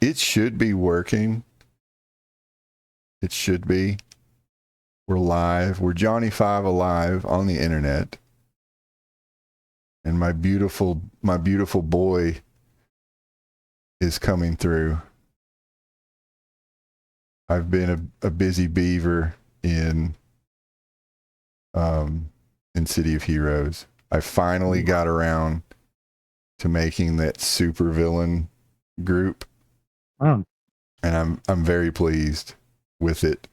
It should be working. It should be. We're live. We're Johnny Five Alive on the internet. And my beautiful boy is coming through. I've been a busy beaver in City of Heroes. I finally got around to making that super villain group. Oh. And I'm very pleased with it.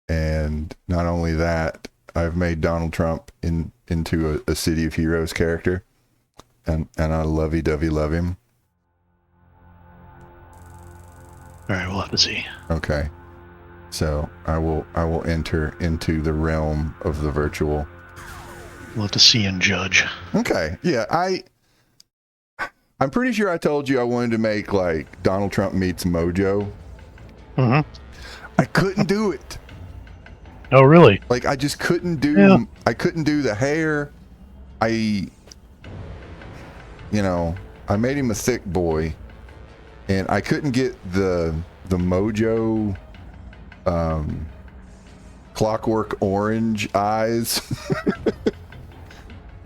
And not only that, I've made Donald Trump into a City of Heroes character. And I lovey-dovey love him. All right, we'll have to see. Okay. So I will enter into the realm of the virtual. We'll have to see and judge. Okay. Yeah, I'm pretty sure I told you I wanted to make like Donald Trump meets Mojo. Mm-hmm. I couldn't do it. Oh, really? Like I just couldn't do. I couldn't do the hair. I made him a thick boy, and I couldn't get the Mojo Clockwork Orange eyes.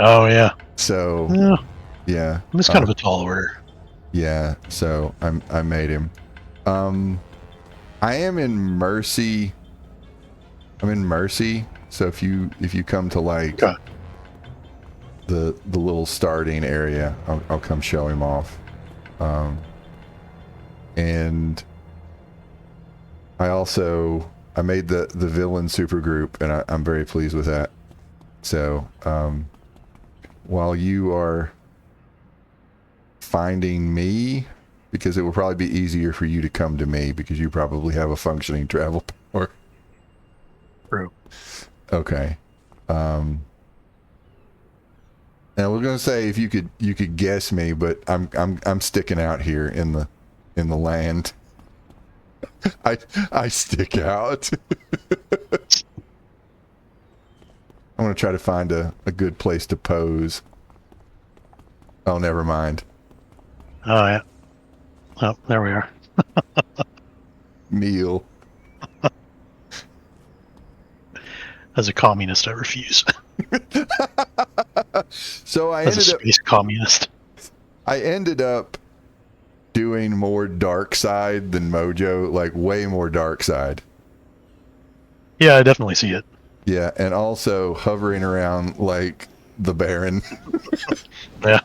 Oh yeah. So yeah. It's kind of a tall order. Yeah. So I made him. I am in Mercy. I'm in Mercy. So if you come to like the little starting area, I'll come show him off. And I made the villain supergroup, and I'm very pleased with that. So while you are finding me, because it will probably be easier for you to come to me because you probably have a functioning travel power. True. Okay. Now we're gonna say if you could guess me, but I'm sticking out here in the land. I stick out. I'm gonna try to find a good place to pose. Oh, never mind. Oh yeah. Oh, there we are. Kneel. As a communist, I refuse. So As a space communist. I ended up doing more dark side than Mojo, like way more dark side. Yeah, I definitely see it. Yeah, and also hovering around like the Baron. Yeah.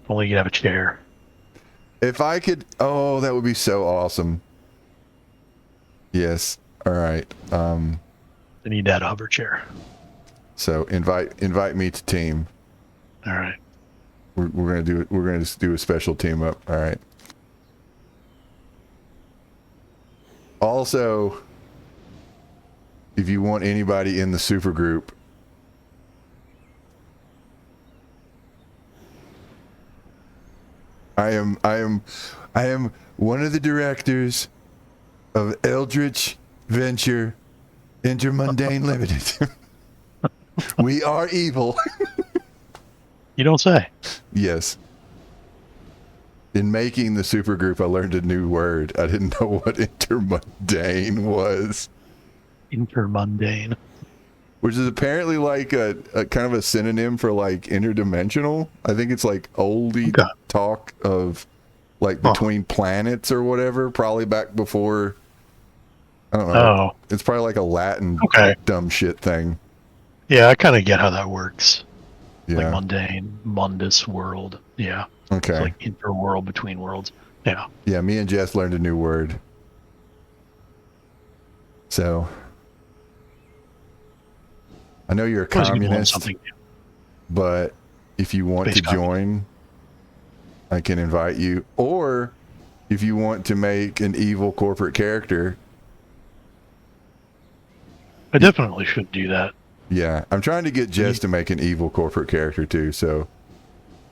Only you have a chair. If I could, that would be so awesome. Yes. All right. I need that hover chair. So invite me to team. All right. We're gonna do it. We're gonna just do a special team up. All right. Also, if you want anybody in the super group, I am one of the directors of Eldritch Venture Intermundane Limited. We are evil. You don't say. Yes. In making the supergroup, I learned a new word. I didn't know what intermundane was. Intermundane. Which is apparently like a kind of a synonym for like interdimensional. I think it's like oldie talk of like between planets or whatever. Probably back before. I don't know. Oh. It's probably like a Latin dumb shit thing. Yeah, I kind of get how that works. Yeah. Like mundane, mundus world. Yeah. Okay. It's like interworld between worlds. Yeah. Yeah, me and Jess learned a new word. So, I know you're a communist, but if you want to join, I can invite you. Or if you want to make an evil corporate character. I definitely should do that. Yeah, I'm trying to get Jess to make an evil corporate character too, so.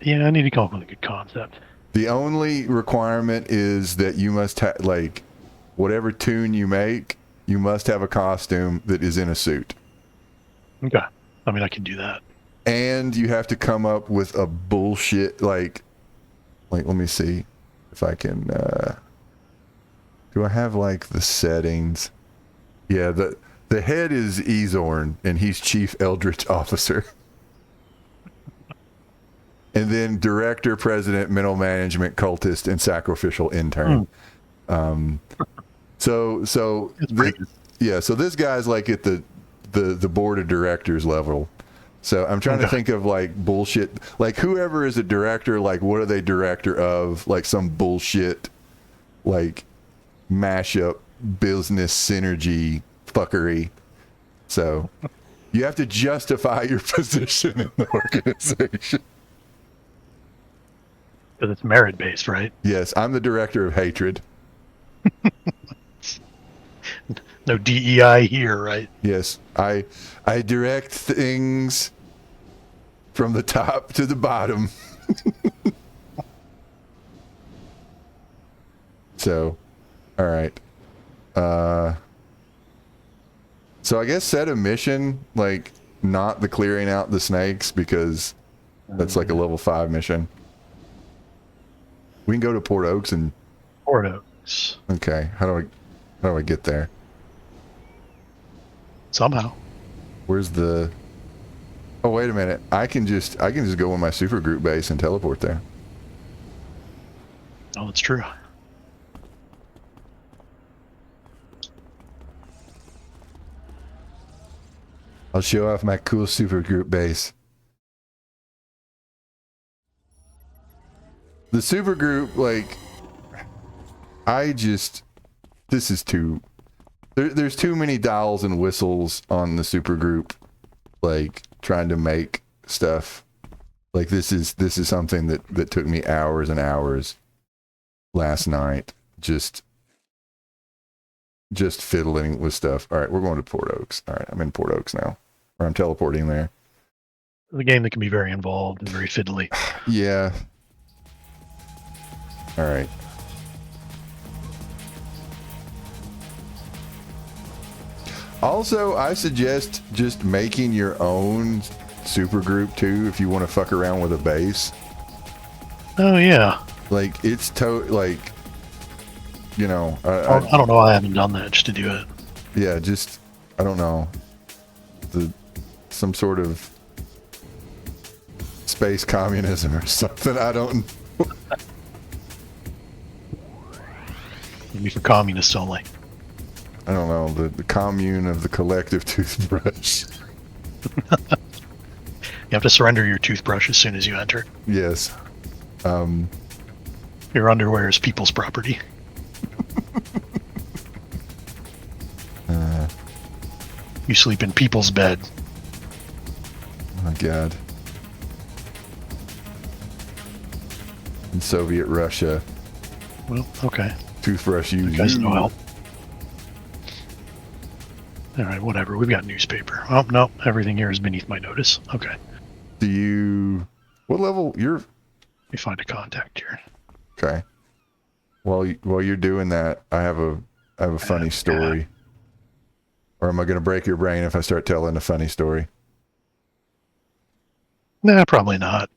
Yeah, I need to come up with a good concept. The only requirement is that you must have, like, whatever tune you make, you must have a costume that is in a suit. Okay. I mean, I can do that. And you have to come up with a bullshit, like let me see. if I can. Do I have like the settings? Yeah, the head is Ezorn, and he's Chief Eldritch Officer. And then director, president, middle management, cultist, and sacrificial intern. So so this guy's like at the board of directors level. So I'm trying to think of like bullshit, like whoever is a director, like what are they director of? Like some bullshit, like mashup business synergy fuckery. So you have to justify your position in the organization. Because it's merit based, right? Yes, I'm the director of hatred. No DEI here, right? Yes, I direct things from the top to the bottom. So, all right. So I guess set a mission, like not the clearing out the snakes, because that's like a level 5 mission. We can go to Port Oaks and Port Oaks. Okay, how do I get there? Somehow. Where's the? Oh, wait a minute. I can just go in my supergroup base and teleport there. Oh, that's true. I'll show off my cool supergroup base. The supergroup, like, this is too. There's too many dials and whistles on the supergroup, like trying to make stuff. Like this is something that took me hours and hours last night, just fiddling with stuff. All right, we're going to Port Oaks. All right, I'm in Port Oaks now, or I'm teleporting there. It's a game that can be very involved and very fiddly. Yeah. All right. Also, I suggest just making your own supergroup too if you want to fuck around with a base. Oh yeah. Like it's like, you know. I don't know. I haven't done that just to do it. Yeah, just I don't know. Some sort of space communism or something. I don't. Maybe for communists only. I don't know, the commune of the collective toothbrush. You have to surrender your toothbrush as soon as you enter. Yes. Your underwear is people's property. You sleep in people's bed. Oh my God. In Soviet Russia. Well, okay. Toothbrush use. You guys no help. All right, whatever. We've got newspaper. Oh, no. Everything here is beneath my notice. Okay. Do you... What level? You're... Let me find a contact here. Okay. While you're doing that, I have a funny story. Or am I going to break your brain if I start telling a funny story? Nah, probably not.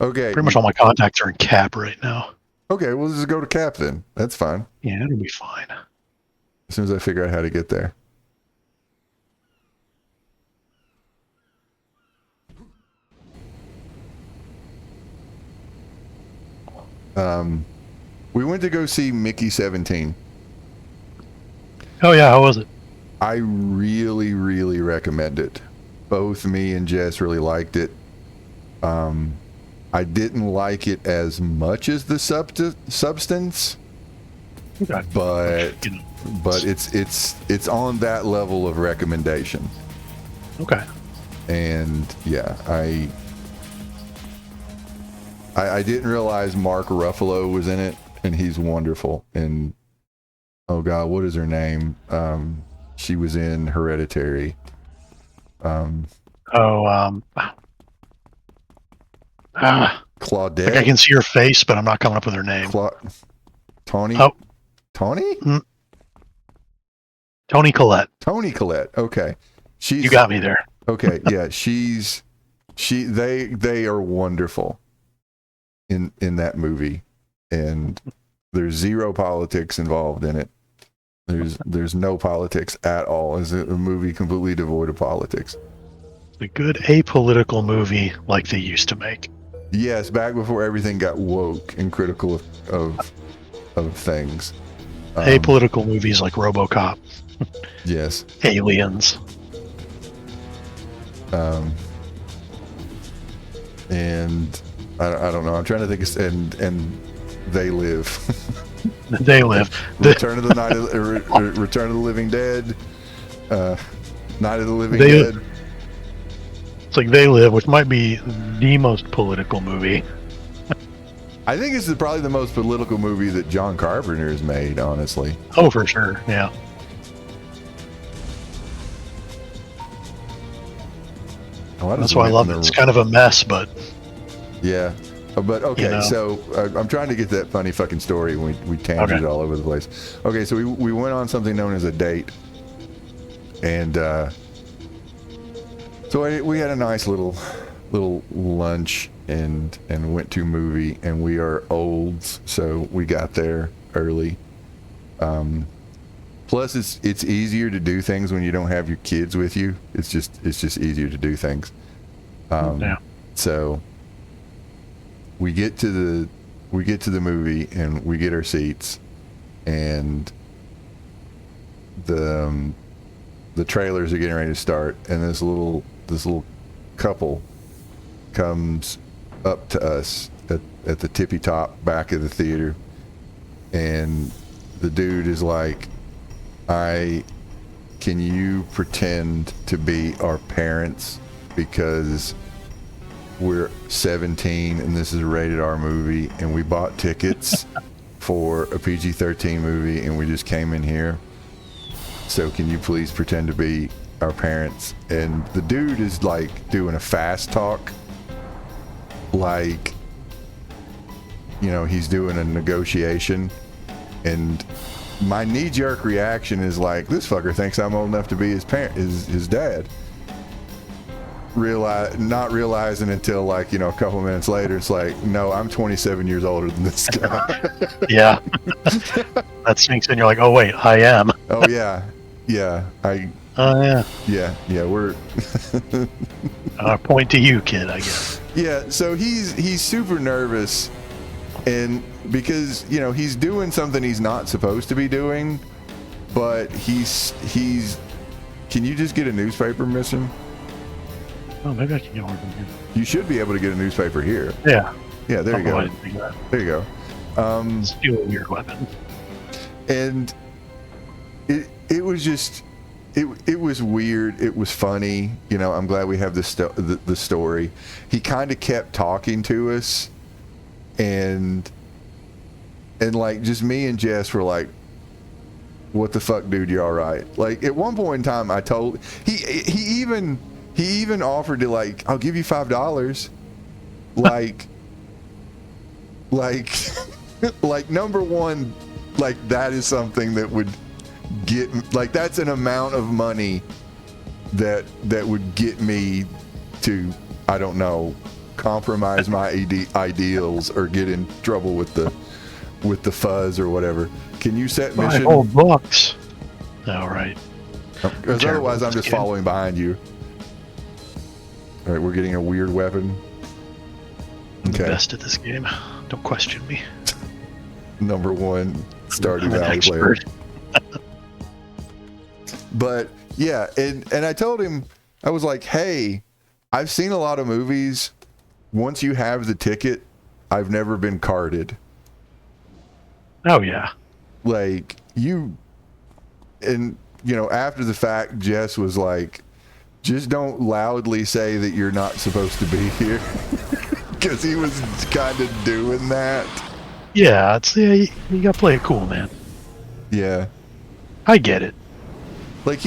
Okay. Pretty much all my contacts are in Cap right now. Okay, we'll just go to Cap then. That's fine. Yeah, it'll be fine. As soon as I figure out how to get there. We went to go see Mickey 17. Oh yeah, how was it? I really, really recommend it. Both me and Jess really liked it. I didn't like it as much as the substance, Okay. but it's on that level of recommendation. Okay. And yeah, I didn't realize Mark Ruffalo was in it, and he's wonderful. And oh God, what is her name? She was in Hereditary. Claudette. Claudette. Like I can see her face, but I'm not coming up with her name. Tony. Oh. Tony. Tony Collette. Tony Collette. Okay. You got me there. Okay. Yeah. They are wonderful in that movie. and there's zero politics involved in it. There's no politics at all. It's a movie completely devoid of politics. A good apolitical movie like they used to make. Yes, back before everything got woke and critical of things. Apolitical movies like RoboCop. Yes. Aliens. And I don't know. I'm trying to think of, and They Live. They Live. Return of the Living Dead. Night of the Living Dead. It's like They Live, which might be the most political movie. I think it's probably the most political movie that John Carpenter has made, honestly. Oh, for sure. Yeah. That's why I love it. It's kind of a mess, but... Yeah. But, okay, you know. So I'm trying to get that funny fucking story. We tangented all over the place. Okay, so we went on something known as a date. And so we had a nice little lunch and went to a movie, and we are olds, so we got there early. Plus, it's easier to do things when you don't have your kids with you. It's just easier to do things. Yeah. So we get to the movie and we get our seats, and the trailers are getting ready to start, and this little couple comes up to us at the tippy top back of the theater, and the dude is like, can you pretend to be our parents, because we're 17 and this is a rated R movie and we bought tickets for a PG-13 movie and we just came in here, so can you please pretend to be our parents? And the dude is like doing a fast talk, like, you know, he's doing a negotiation, and my knee-jerk reaction is like, this fucker thinks I'm old enough to be his dad. Not realizing until, like, you know, a couple minutes later, it's like, no, I'm 27 years older than this guy. Yeah. That sinks in. You're like, oh wait, I am. Oh yeah. Yeah, we're point to you, kid, I guess. Yeah, so he's super nervous, and because, you know, he's doing something he's not supposed to be doing, but he's can you just get a newspaper, mission? Oh, maybe I can get one from here. You should be able to get a newspaper here. Yeah, there you go. There you go. Steal a weird weapon. And it was just it was weird. It was funny. You know, I'm glad we have the story. He kind of kept talking to us, and like, just me and Jess were like, what the fuck, dude, you all right? Like, at one point in time, I told he even offered to, like, I'll give you $5. Like like, number one, like, that is something that would get, like, that's an amount of money that would get me to, I don't know, compromise my ideals or get in trouble with the fuzz or whatever. Can you set mission? $5 all right. Because otherwise I'm just following behind you. All right, we're getting a weird weapon. Okay. I'm best at this game. Don't question me. Number one Stardew Valley player. But yeah, and I told him, I was like, hey, I've seen a lot of movies. Once you have the ticket, I've never been carded. Oh yeah. Like, you, and, you know, after the fact, Jess was like, just don't loudly say that you're not supposed to be here. Because he was kind of doing that. Yeah, you gotta play it cool, man. Yeah. I get it. Like,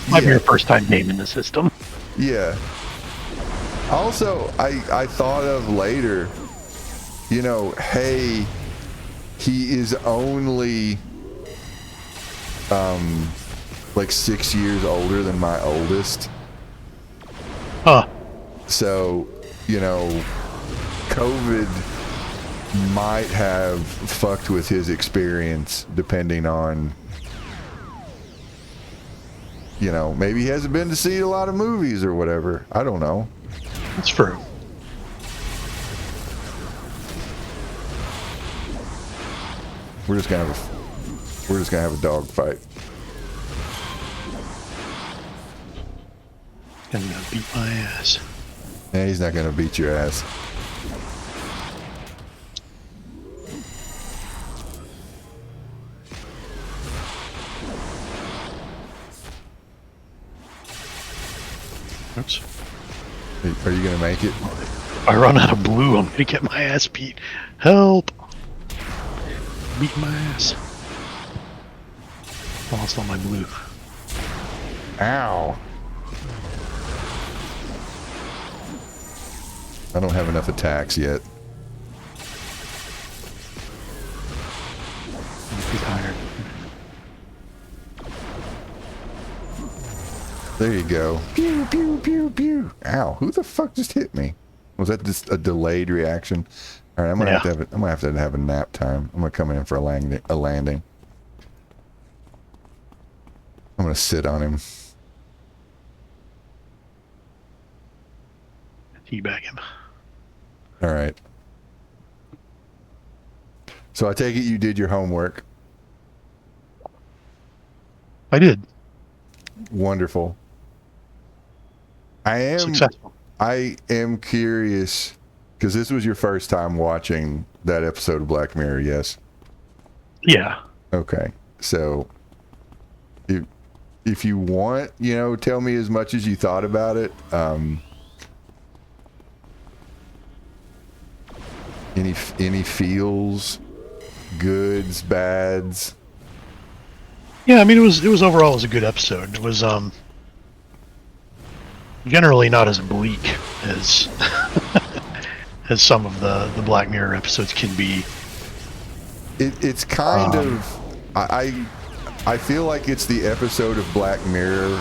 might be your first time gaming the system. Yeah. Also, I thought of later, you know, hey, he is only like 6 years older than my oldest. Huh. So, you know, COVID might have fucked with his experience, depending on, you know, maybe he hasn't been to see a lot of movies or whatever. I don't know. That's true. We're just gonna have a dog fight. Gonna beat my ass. Yeah, he's not gonna beat your ass. Oops. Are you gonna make it? If I run out of blue, I'm gonna get my ass beat. Help! Beat my ass. Lost all my blue. Ow. I don't have enough attacks yet. I'm too tired. There you go. Pew, pew, pew, pew. Ow, who the fuck just hit me? Was that just a delayed reaction? All right, I'm gonna have to have a nap time. I'm gonna come in for a landing. I'm gonna sit on him. Teabag him. All right. So I take it you did your homework. I did. Wonderful. Successful. I am curious, because this was your first time watching that episode of Black Mirror, yes? Yeah. Okay. So if you want, you know, tell me as much as you thought about it. Any feels, goods, bads? Yeah, I mean it was overall a good episode. It was generally not as bleak as as some of the Black Mirror episodes can be. It's kind of I feel like it's the episode of Black Mirror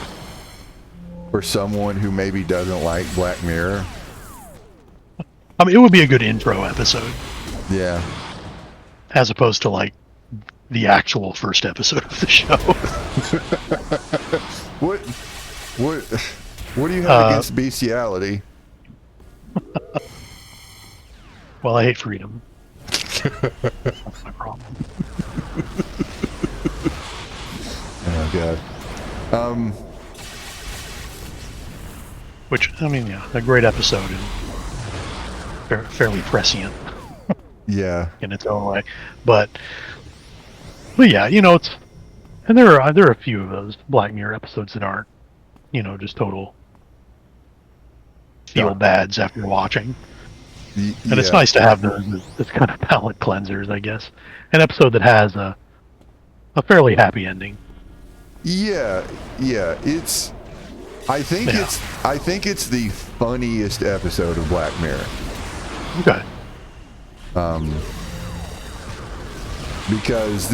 for someone who maybe doesn't like Black Mirror. I mean, it would be a good intro episode. Yeah. As opposed to like the actual first episode of the show. What do you have against bestiality? Well, I hate freedom. That's my problem. Oh god. Which, I mean, yeah, a great episode and fairly prescient. Yeah. In its own way, but yeah, you know, it's, and there are a few of those Black Mirror episodes that aren't, you know, just total feel bads after watching. And it's nice to have those as kind of palate cleansers, I guess. An episode that has a fairly happy ending. Yeah. It's I think it's the funniest episode of Black Mirror. Okay. Because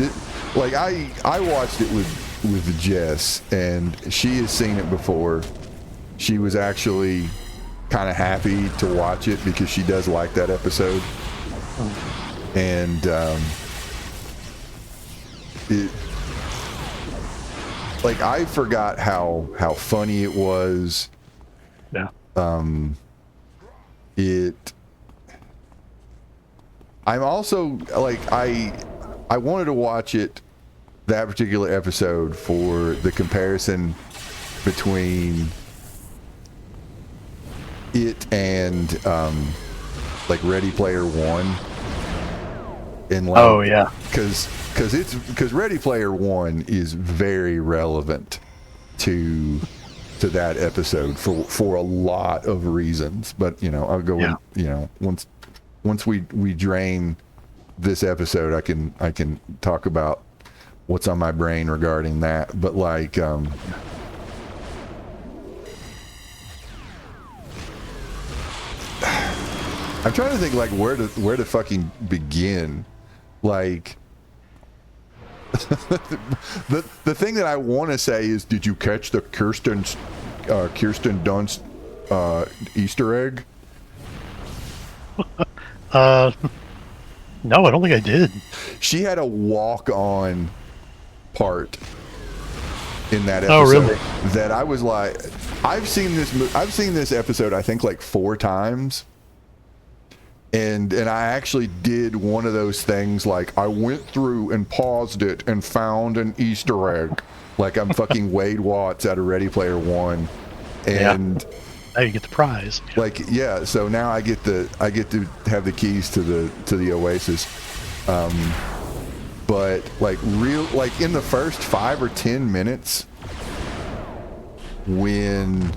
I watched it with Jess, and she has seen it before. She was actually kind of happy to watch it because she does like that episode. And I forgot how funny it was. Yeah. I'm also I wanted to watch it, that particular episode, for the comparison between it and Ready Player One. And oh yeah, because Ready Player One is very relevant to that episode for a lot of reasons. But you know, I'll go in, you know, once we drain this episode, I can talk about what's on my brain regarding that. But I'm trying to think where to fucking begin. The thing that I want to say is, did you catch the Kirsten Dunst Easter egg? No, I don't think I did. She had a walk-on part in that episode. Oh, really? That I was like, I've seen this episode I think like 4 times. And I actually did one of those things, like I went through and paused it and found an Easter egg. Like I'm fucking Wade Watts out of Ready Player One. And now you get the prize. Like, yeah, so now I get to have the keys to the Oasis. But like in the first 5 or 10 minutes when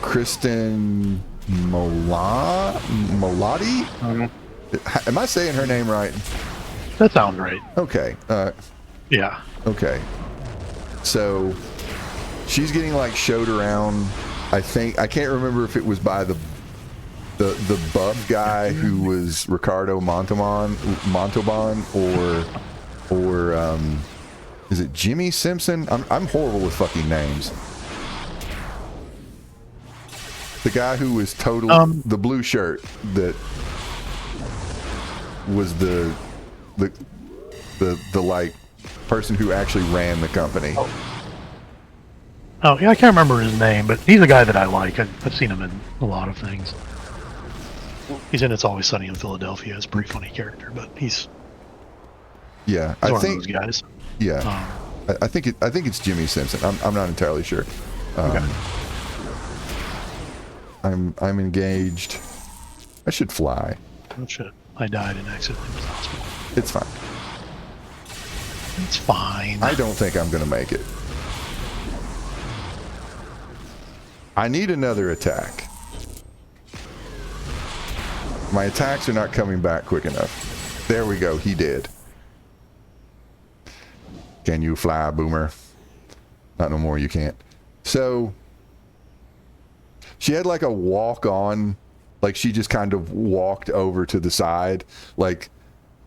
Kristen Molati? Mm-hmm. Am I saying her name right? That sounds right. Okay. Yeah. Okay. So she's getting like showed around. I can't remember if it was by the buff guy who was Ricardo Montalban or is it Jimmy Simpson? I'm horrible with fucking names. The guy who was totally the blue shirt that was the like person who actually ran the company. Oh yeah, I can't remember his name, but he's a guy that I like. I've seen him in a lot of things. He's in It's Always Sunny in Philadelphia. He's a pretty funny character, but he's one of those guys. Yeah, I think it's Jimmy Simpson. I'm not entirely sure. Okay. I'm engaged. I should fly. Oh shit! I died in accident in the hospital. It's fine. It's fine. I don't think I'm gonna make it. I need another attack. My attacks are not coming back quick enough. There we go. He did. Can you fly, Boomer? Not no more. You can't. So she had like a walk on, like she just kind of walked over to the side. Like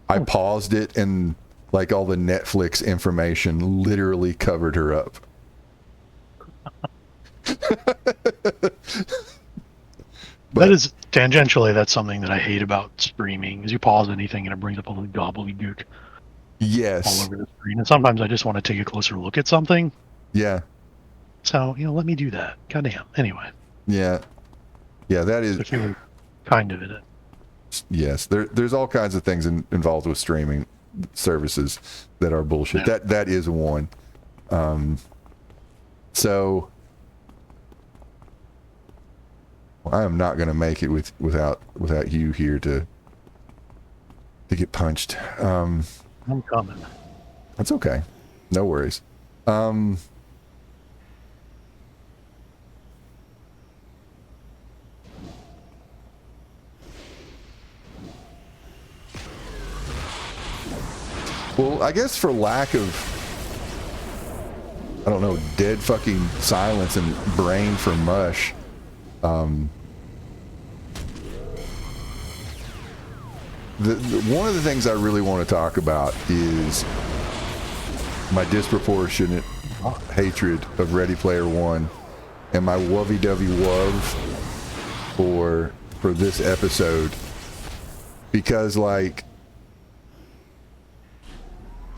I paused it and like all the Netflix information literally covered her up. That is tangentially, that's something that I hate about streaming. Is you pause anything and it brings up all the gobbledygook. Yes. All over the screen, and sometimes I just want to take a closer look at something. Yeah. So let me do that. Goddamn. Anyway. Yeah. Yeah, that is. If you were kind of in it. Yes, there's all kinds of things involved with streaming services that are bullshit. Yeah. That is one. So I am not going to make it without you here to get punched. I'm coming. That's okay. No worries. Well, I guess for lack of, I don't know, dead fucking silence and brain for mush, one of the things I really want to talk about is my disproportionate hatred of Ready Player One and my wovey-dovey wov for this episode, because like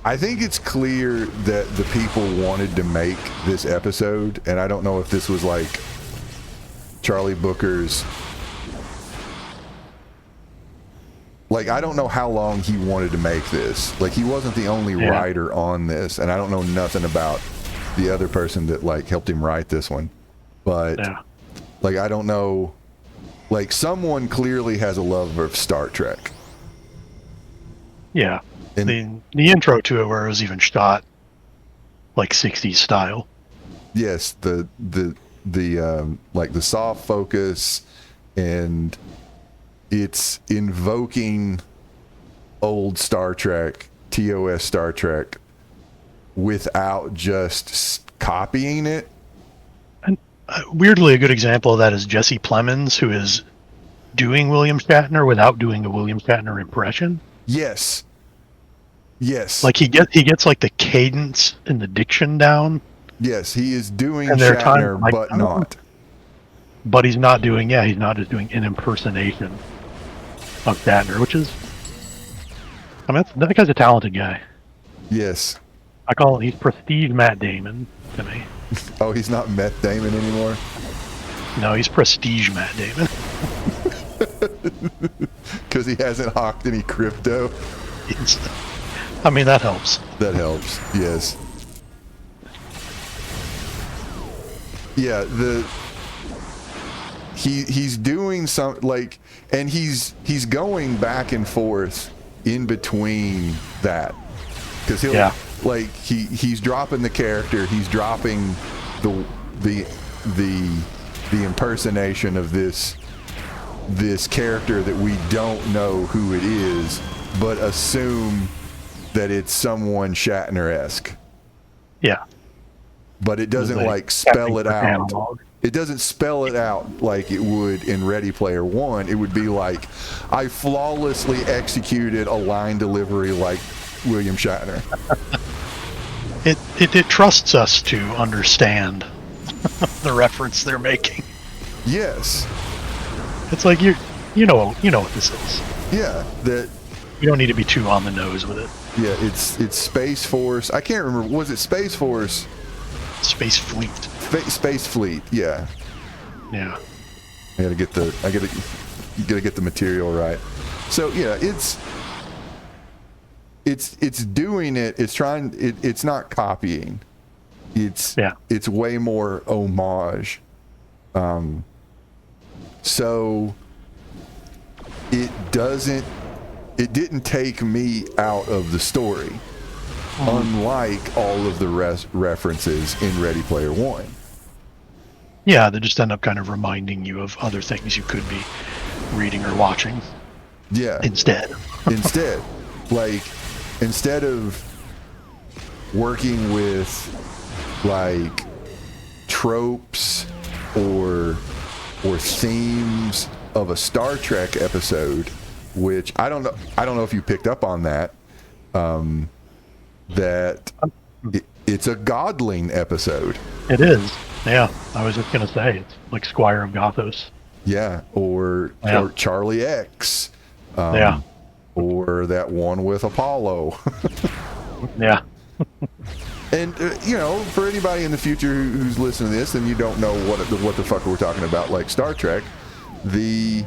I think it's clear that the people wanted to make this episode, and I don't know if this was like Charlie Booker's, like, I don't know how long he wanted to make this. Like, he wasn't the only writer on this, and I don't know nothing about the other person that like helped him write this one. But like, I don't know, like, someone clearly has a love of Star Trek. Yeah. The intro to it, where it was even shot like 60s style. Yes, the like the soft focus, and it's invoking old Star Trek, TOS Star Trek, without just copying it. And weirdly, a good example of that is Jesse Plemons, who is doing William Shatner without doing a William Shatner impression. Yes. Yes. Like he gets like the cadence and the diction down. Yes, he is doing Shatner, but not. But he's not doing. Yeah, he's not just doing an impersonation of Shatner, which is I mean, that guy's a talented guy. Yes. He's prestige Matt Damon to me. Oh, he's not Meth Damon anymore? No, he's prestige Matt Damon. Because he hasn't hawked any crypto. I mean, that helps. That helps, yes. Yeah, he's doing some, like, and he's going back and forth in between that. Because he's dropping the character, he's dropping the impersonation of this character that we don't know who it is, but assume that it's someone Shatner-esque. Yeah. But it doesn't spell it out. It doesn't spell it out like it would in Ready Player One. It would be like, I flawlessly executed a line delivery like William Shatner. It trusts us to understand the reference they're making. Yes. It's like you know what this is. Yeah, that you don't need to be too on the nose with it. Yeah, it's Space Force. I can't remember. Was it Space Force? Space Fleet. Space Fleet. Yeah. Yeah. You gotta get the material right. So yeah, it's doing it. It's trying. It's not copying. It's way more homage. So it didn't take me out of the story, unlike all of the references in Ready Player One. Yeah, they just end up kind of reminding you of other things you could be reading or watching. Yeah. Instead, instead of working with like tropes or themes of a Star Trek episode, which I don't know if you picked up on that, that it's a Godling episode. It is. Yeah, I was just gonna say it's like Squire of Gothos. Yeah, or Charlie X. Or that one with Apollo. Yeah. And for anybody in the future who's listening to this and you don't know what the fuck we're talking about, like Star Trek, the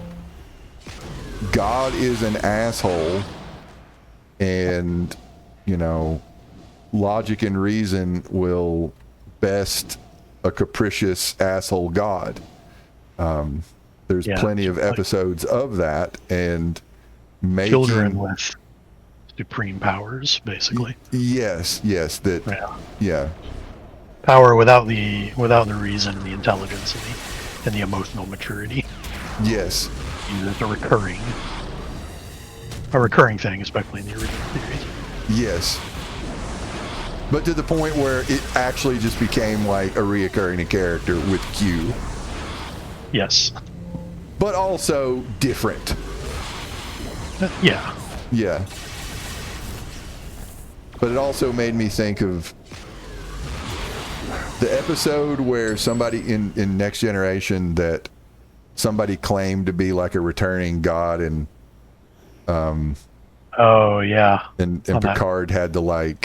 God is an asshole, and logic and reason will best a capricious asshole God. There's plenty of episodes of that, and making children with supreme powers, basically. Yes, power without the reason, the intelligence, and the emotional maturity. Yes, it's a recurring thing, especially in the original series. Yes, but to the point where it actually just became like a reoccurring character with Q. Yes, but also different. Yeah. But it also made me think of the episode where somebody in Next Generation, that somebody claimed to be like a returning God, and and Picard had to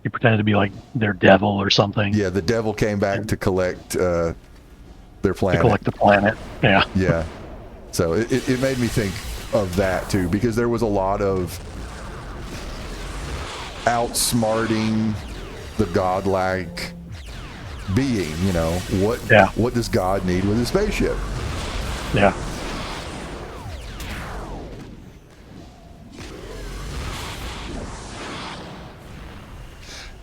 he pretended to be like their devil or something. Yeah, the devil came back to collect their planet. To collect the planet. Yeah. Yeah. So it made me think of that too, because there was a lot of outsmarting the godlike being. What does God need with a spaceship? Yeah.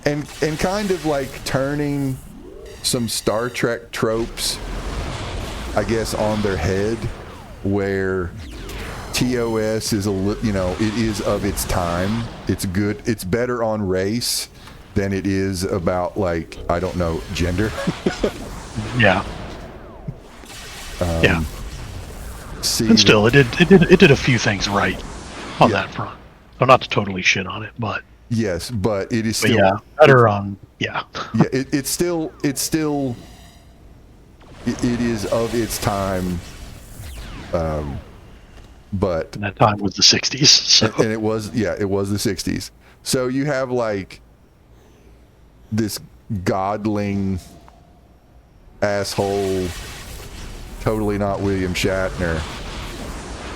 And kind of like turning some Star Trek tropes, I guess, on their head, where TOS is it is of its time. It's good. It's better on race than it is about gender. Yeah. See, and still, it did a few things right on that front. So not to totally shit on it, but yes, but it is still better on. Yeah. It is of its time. but And that time was the 60s. So. and it was the 60s. So you have like this godling asshole, totally not William Shatner,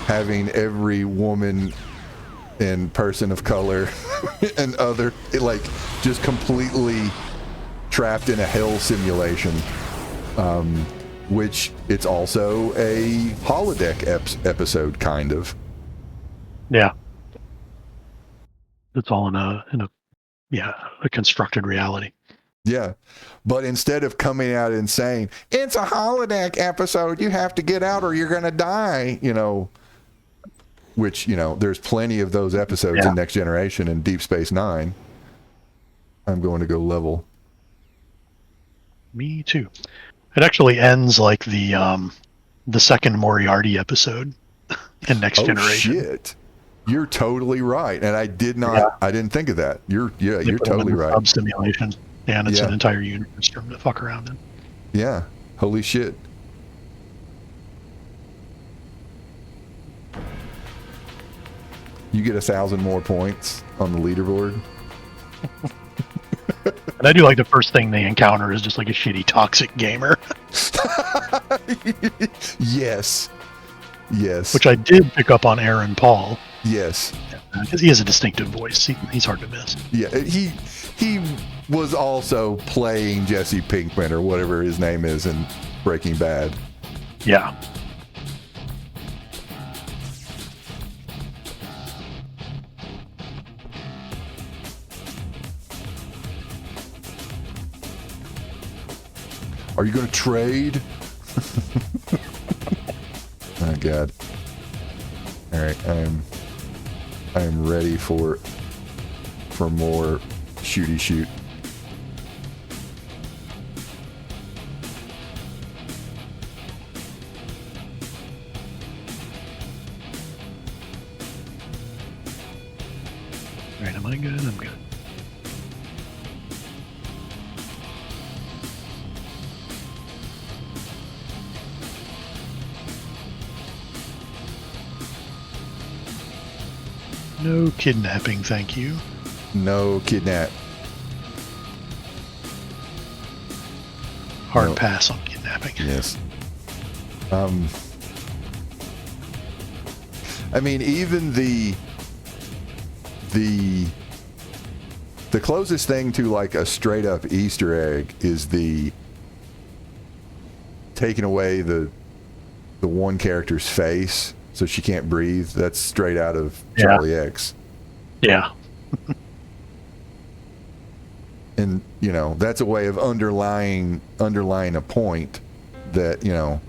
having every woman and person of color and other, like, just completely trapped in a hell simulation, which it's also a holodeck episode, kind of. Yeah. It's all in a constructed reality. Yeah. But instead of coming out and saying, it's a holodeck episode, you have to get out or you're going to die, which, there's plenty of those episodes in Next Generation and Deep Space Nine. I'm going to go level. Me too. It actually ends like the second Moriarty episode in Next Generation. Oh, shit. You're totally right. And I didn't think of that. You're totally right. Sub simulation. And it's an entire universe for him to fuck around in. Yeah. Holy shit. You get 1,000 more points on the leaderboard. And I do like the first thing they encounter is just like a shitty toxic gamer. Yes. Which I did pick up on Aaron Paul. Yes. Because he has a distinctive voice. He's hard to miss. Yeah, he was also playing Jesse Pinkman or whatever his name is in Breaking Bad. Yeah. Are you going to trade? Oh, God. All right, I am ready for more shooty shoot. All right, am I good? I'm good. No kidnapping, thank you. No kidnap. Hard pass on kidnapping. Yes. I mean, even the closest thing to like a straight up Easter egg is the taking away the one character's face so she can't breathe. That's straight out of Charlie X. Yeah. And, that's a way of underlying a point that,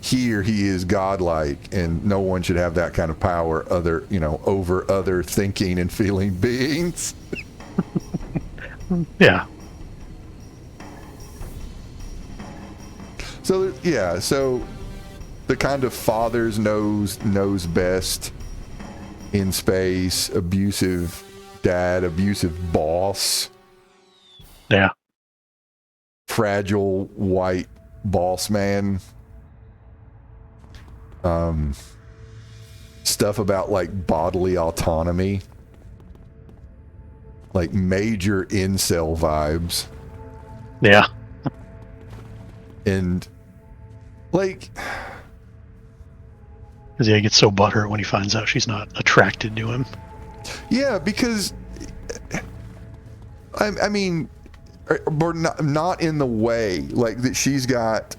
here he is godlike and no one should have that kind of power over other thinking and feeling beings. Yeah. So the kind of fathers knows best in space, abusive dad, abusive boss. Yeah. Fragile white boss man. Stuff about like bodily autonomy. Like major incel vibes. Yeah. And like, because he gets so butthurt when he finds out she's not attracted to him. Yeah, because I mean, or not in the way like that she's got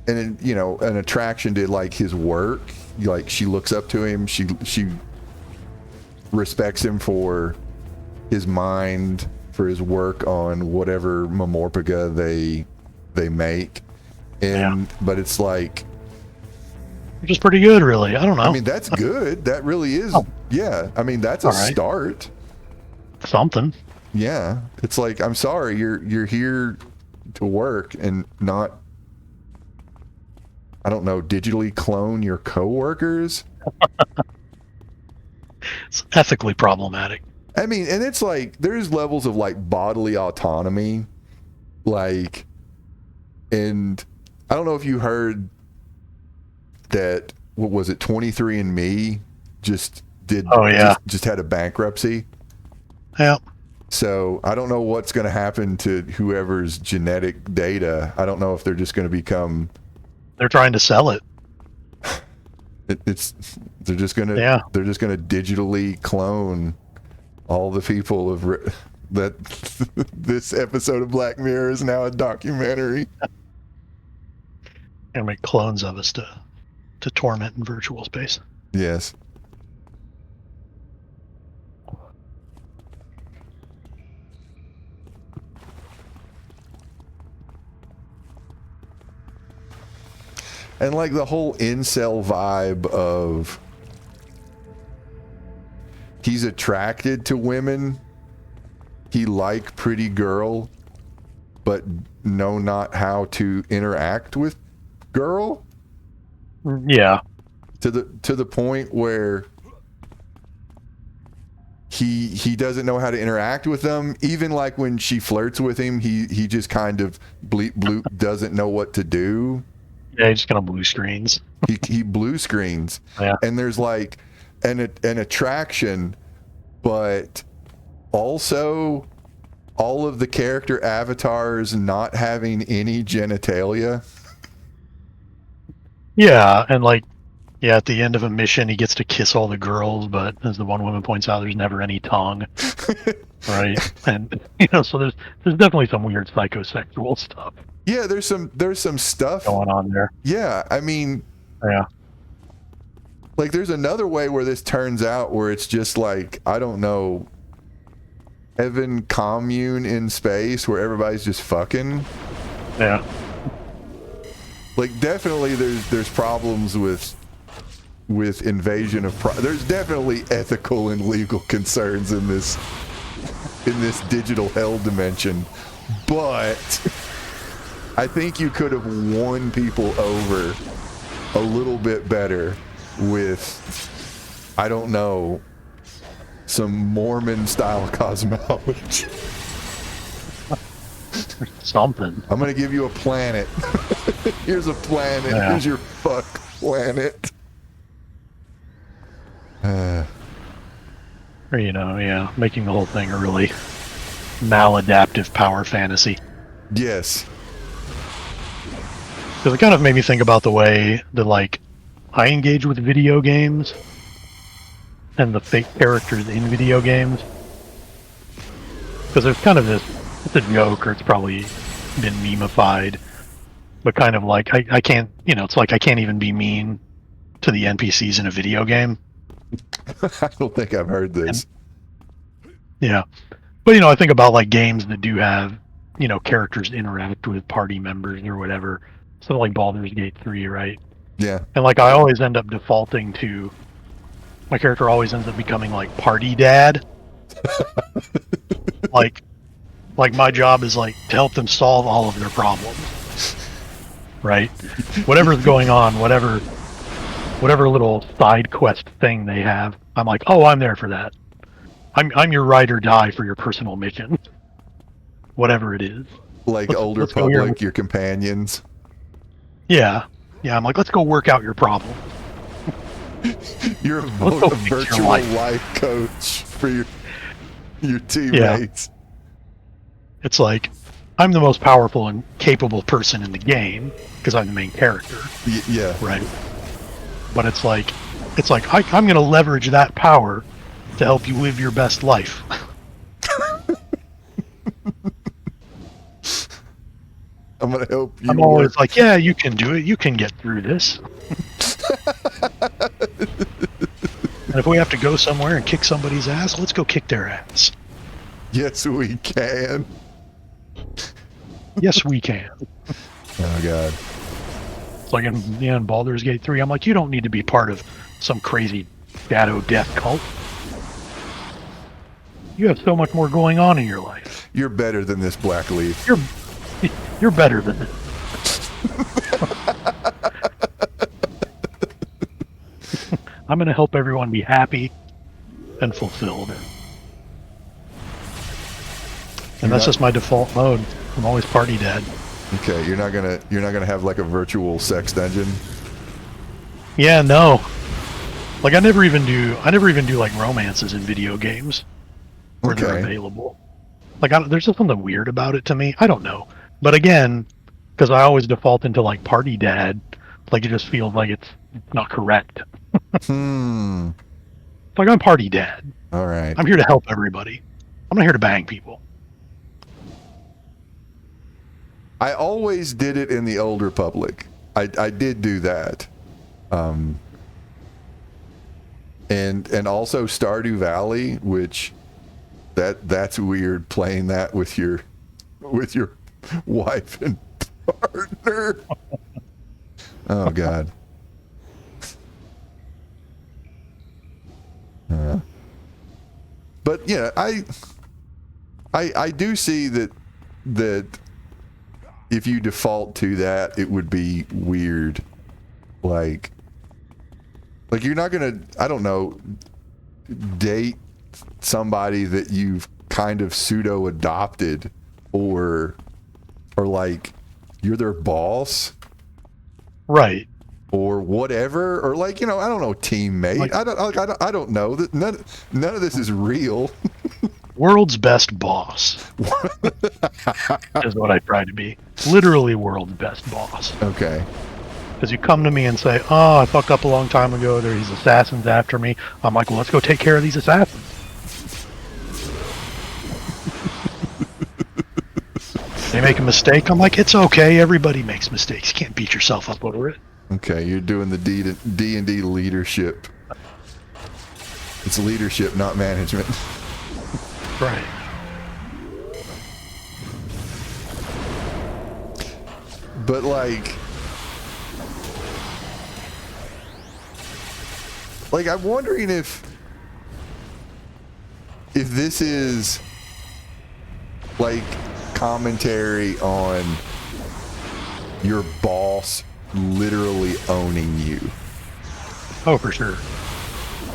an attraction to like his work. Like she looks up to him. She respects him for his mind, for his work on whatever Mamorpaga they make. But it's like, which is pretty good, really. I don't know. I mean, that's good. That really is. Oh. Yeah. I mean, that's a start. Something. Yeah. It's like, I'm sorry, you're here to work and not, I don't know, digitally clone your coworkers. It's ethically problematic. I mean, and it's like, there's levels of like bodily autonomy. Like, and I don't know if you heard that, what was it, 23andMe just did. Oh, yeah. Just had a bankruptcy. Yeah. So I don't know what's going to happen to whoever's genetic data. I don't know if they're just going to become. They're trying to sell it. They're just going to digitally clone all the people that this episode of Black Mirror is now a documentary. And make clones of us to torment in virtual space. Yes. And like the whole incel vibe of he's attracted to women, he like pretty girl, but know not how to interact with girl. Yeah. To the point where he doesn't know how to interact with them. Even like when she flirts with him, he just kind of bleep doesn't know what to do. Yeah, he's just kind of blue screens. He blue screens. Yeah. And there's like an attraction, but also all of the character avatars not having any genitalia. Yeah, and like, yeah, at the end of a mission, he gets to kiss all the girls, but as the one woman points out, there's never any tongue, right? And so there's definitely some weird psychosexual stuff. Yeah, there's some stuff going on there. Yeah, I mean, yeah, like there's another way where this turns out where it's just like, I don't know, heaven commune in space where everybody's just fucking. Yeah. Like definitely there's problems with invasion of there's definitely ethical and legal concerns in this digital hell dimension, but I think you could have won people over a little bit better with, I don't know, some Mormon style cosmology. Something. I'm gonna give you a planet. Here's a planet. Yeah. Here's your fuck planet. Or, making the whole thing a really maladaptive power fantasy. Yes. Because it kind of made me think about the way that, like, I engage with video games and the fake characters in video games. Because there's kind of this, it's a joke, or it's probably been memified, but kind of like, I can't, it's like I can't even be mean to the NPCs in a video game. I don't think I've heard this. Yeah. But, I think about, like, games that do have, characters interact with party members or whatever. Something like Baldur's Gate 3, right? Yeah. And, like, I always end up defaulting to... My character always ends up becoming, like, party dad. like, my job is, like, to help them solve all of their problems. Right? Whatever's going on, whatever little side quest thing they have, I'm like, oh, I'm there for that. I'm your ride or die for your personal mission. Whatever it is. Like older public, your companions. Yeah. Yeah, I'm like, let's go work out your problem. You're a virtual life coach for your teammates. Yeah. It's like, I'm the most powerful and capable person in the game, because I'm the main character. Yeah. Right. But it's like I'm going to leverage that power to help you live your best life. I'm going to help you. I'm always like, yeah, you can do it. You can get through this. And if we have to go somewhere and kick somebody's ass, let's go kick their ass. Yes, we can. Yes, we can. Oh, God. It's like in Baldur's Gate 3, I'm like, you don't need to be part of some crazy shadow death cult. You have so much more going on in your life. You're better than this, Black Leaf. You're better than this. I'm going to help everyone be happy and fulfilled. And that's just my default mode. I'm always party dad. Okay, you're not gonna have like a virtual sex dungeon. Yeah, no. Like I never even do like romances in video games where they're Okay. available. Like there's just something weird about it to me. I don't know. But again, because I always default into like party dad, like it just feels like it's not correct. Hmm. Like I'm party dad. All right. I'm here to help everybody. I'm not here to bang people. I always did it in the Old Republic. I did do that. And also Stardew Valley, which that's weird playing that with your wife and partner. Oh God. But yeah, I do see that if you default to that, it would be weird. Like you're not gonna, I don't know, date somebody that you've kind of pseudo adopted, or like you're their boss, Right. or whatever, or like, I don't know, teammate. Like I don't know that none of this is real. world's best boss is what I try to be. Literally world's best boss. Okay. Because you come to me and say, "Oh, I fucked up a long time ago. There are these assassins after me." I'm like, "Well, let's go take care of these assassins." They make a mistake. I'm like, "It's okay. Everybody makes mistakes. You can't beat yourself up over it." Okay, you're doing the D&D leadership. It's leadership, not management. Right. But like I'm wondering if this is like commentary on your boss literally owning you. Oh, for sure.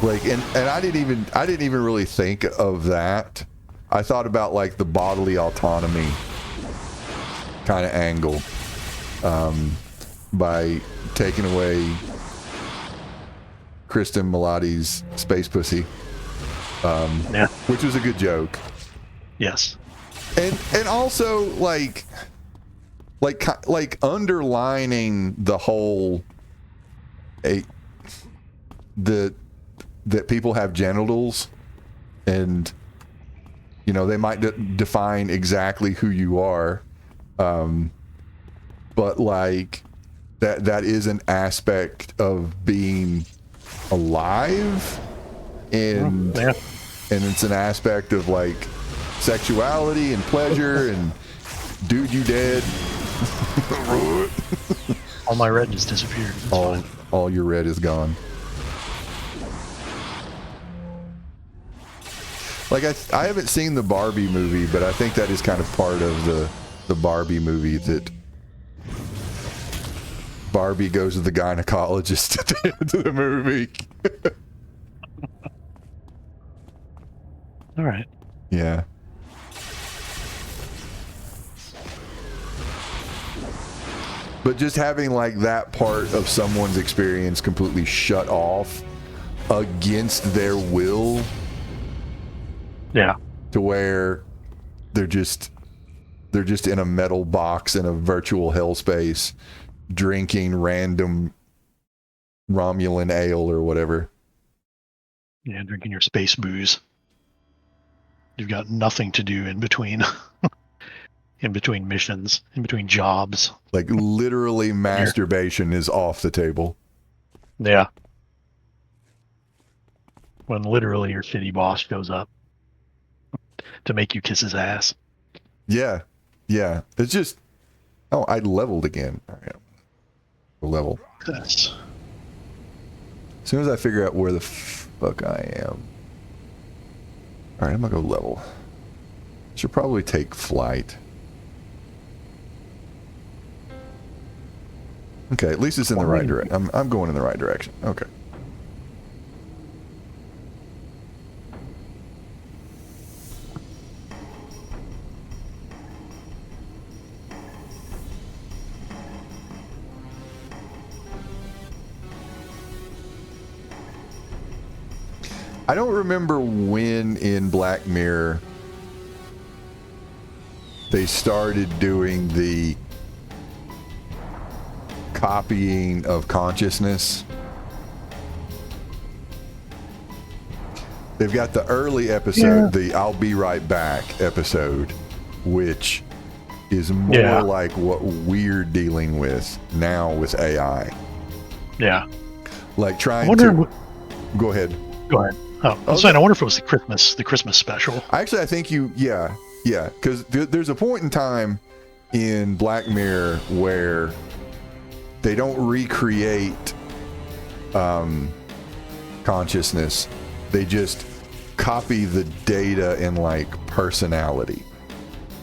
Like, and I didn't even really think of that. I thought about like the bodily autonomy kind of angle, by taking away Kristen Milioti's space pussy, Yeah. which was a good joke. Yes. And also like underlining the whole that people have genitals, and they might define exactly who you are, but like that is an aspect of being alive, and Yeah. and it's an aspect of like sexuality and pleasure, and dude, you dead. All my red just disappeared. It's fine. All your red is gone. Like I haven't seen the Barbie movie, but I think that is kind of part of the Barbie movie, that Barbie goes to the gynecologist at the end of the movie. All right. Yeah. But just having like that part of someone's experience completely shut off against their will, Yeah. to where they're just in a metal box in a virtual hellspace drinking random Romulan ale or whatever. Yeah, drinking your space booze. You've got nothing to do in between in between missions, in between jobs. Like literally masturbation is off the table. Yeah. When literally your shitty boss shows up to make you kiss his ass. Yeah. Yeah. It's just, oh, I leveled again. All right. Level. Yes. As soon as I figure out where the fuck I am. All right, I'm gonna go level. Should probably take flight. Okay, at least it's in the right direction. I'm going in the right direction. Okay. I don't remember when in Black Mirror they started doing the copying of consciousness. They've got the early episode, the I'll Be Right Back episode, which is more like what we're dealing with now with AI. Yeah. Like trying to... Go ahead. Go ahead. Oh, I was saying, I wonder if it was the Christmas special. Actually, I think yeah, because there's a point in time in Black Mirror where they don't recreate consciousness. They just copy the data in like personality.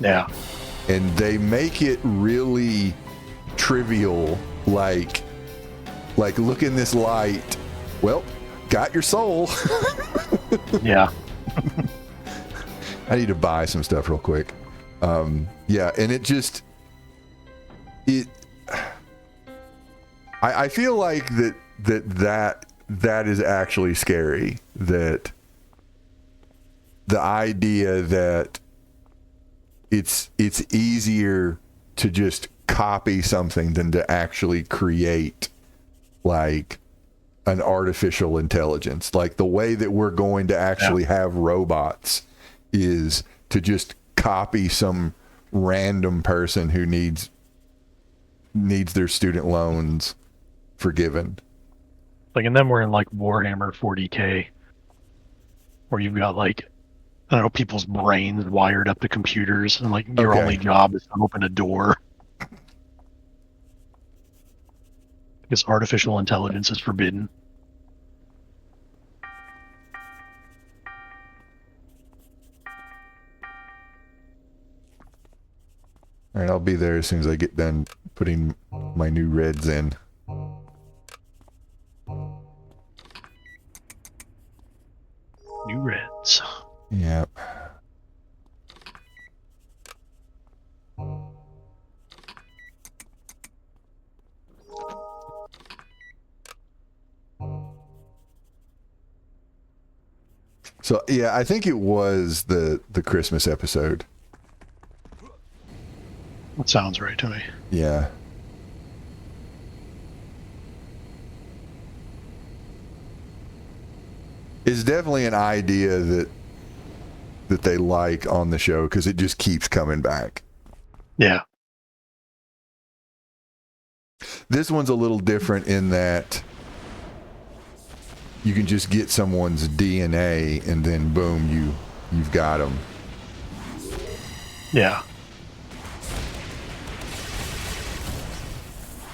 Yeah. And they make it really trivial, like look in this light. Well, got your soul. Yeah. I need to buy some stuff real quick. Yeah, and it just I feel like that is actually scary. That the idea that it's easier to just copy something than to actually create like an artificial intelligence. Like the way that we're going to actually have robots is to just copy some random person who needs their student loans forgiven. Like, and then we're in like Warhammer 40K, where you've got like, I don't know, people's brains wired up to computers, and like your only job is to open a door. Because artificial intelligence is forbidden. All right, I'll be there as soon as I get done putting my new reds in. New reds. Yep. So yeah, I think it was the Christmas episode. That sounds right to me. Yeah. It's definitely an idea that they like on the show because it just keeps coming back. Yeah. This one's a little different in that you can just get someone's DNA and then boom, you've got them. Yeah.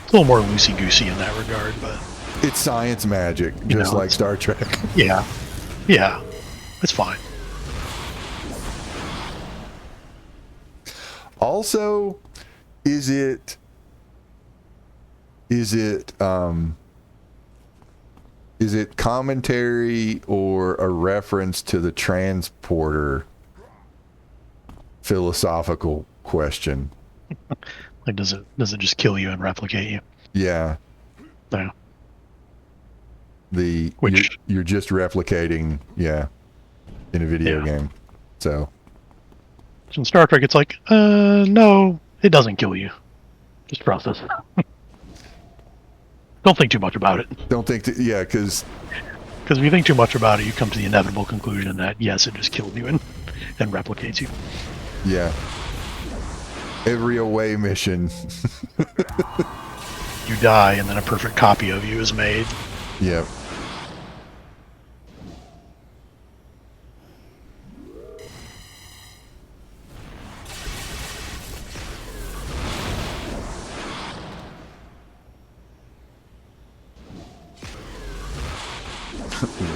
It's a little more loosey-goosey in that regard, but... It's science magic, just like Star Trek. Yeah. Yeah. It's fine. Also, is it commentary or a reference to the transporter philosophical question? Like, does it just kill you and replicate you? Yeah. Yeah. You're just replicating, in a video game. So in Star Trek, it's like, no, it doesn't kill you. Just process it. Don't think too much about it. Don't think, because if you think too much about it, you come to the inevitable conclusion that yes, it just kills you and replicates you. Yeah. Every away mission. You die, and then a perfect copy of you is made. Yep.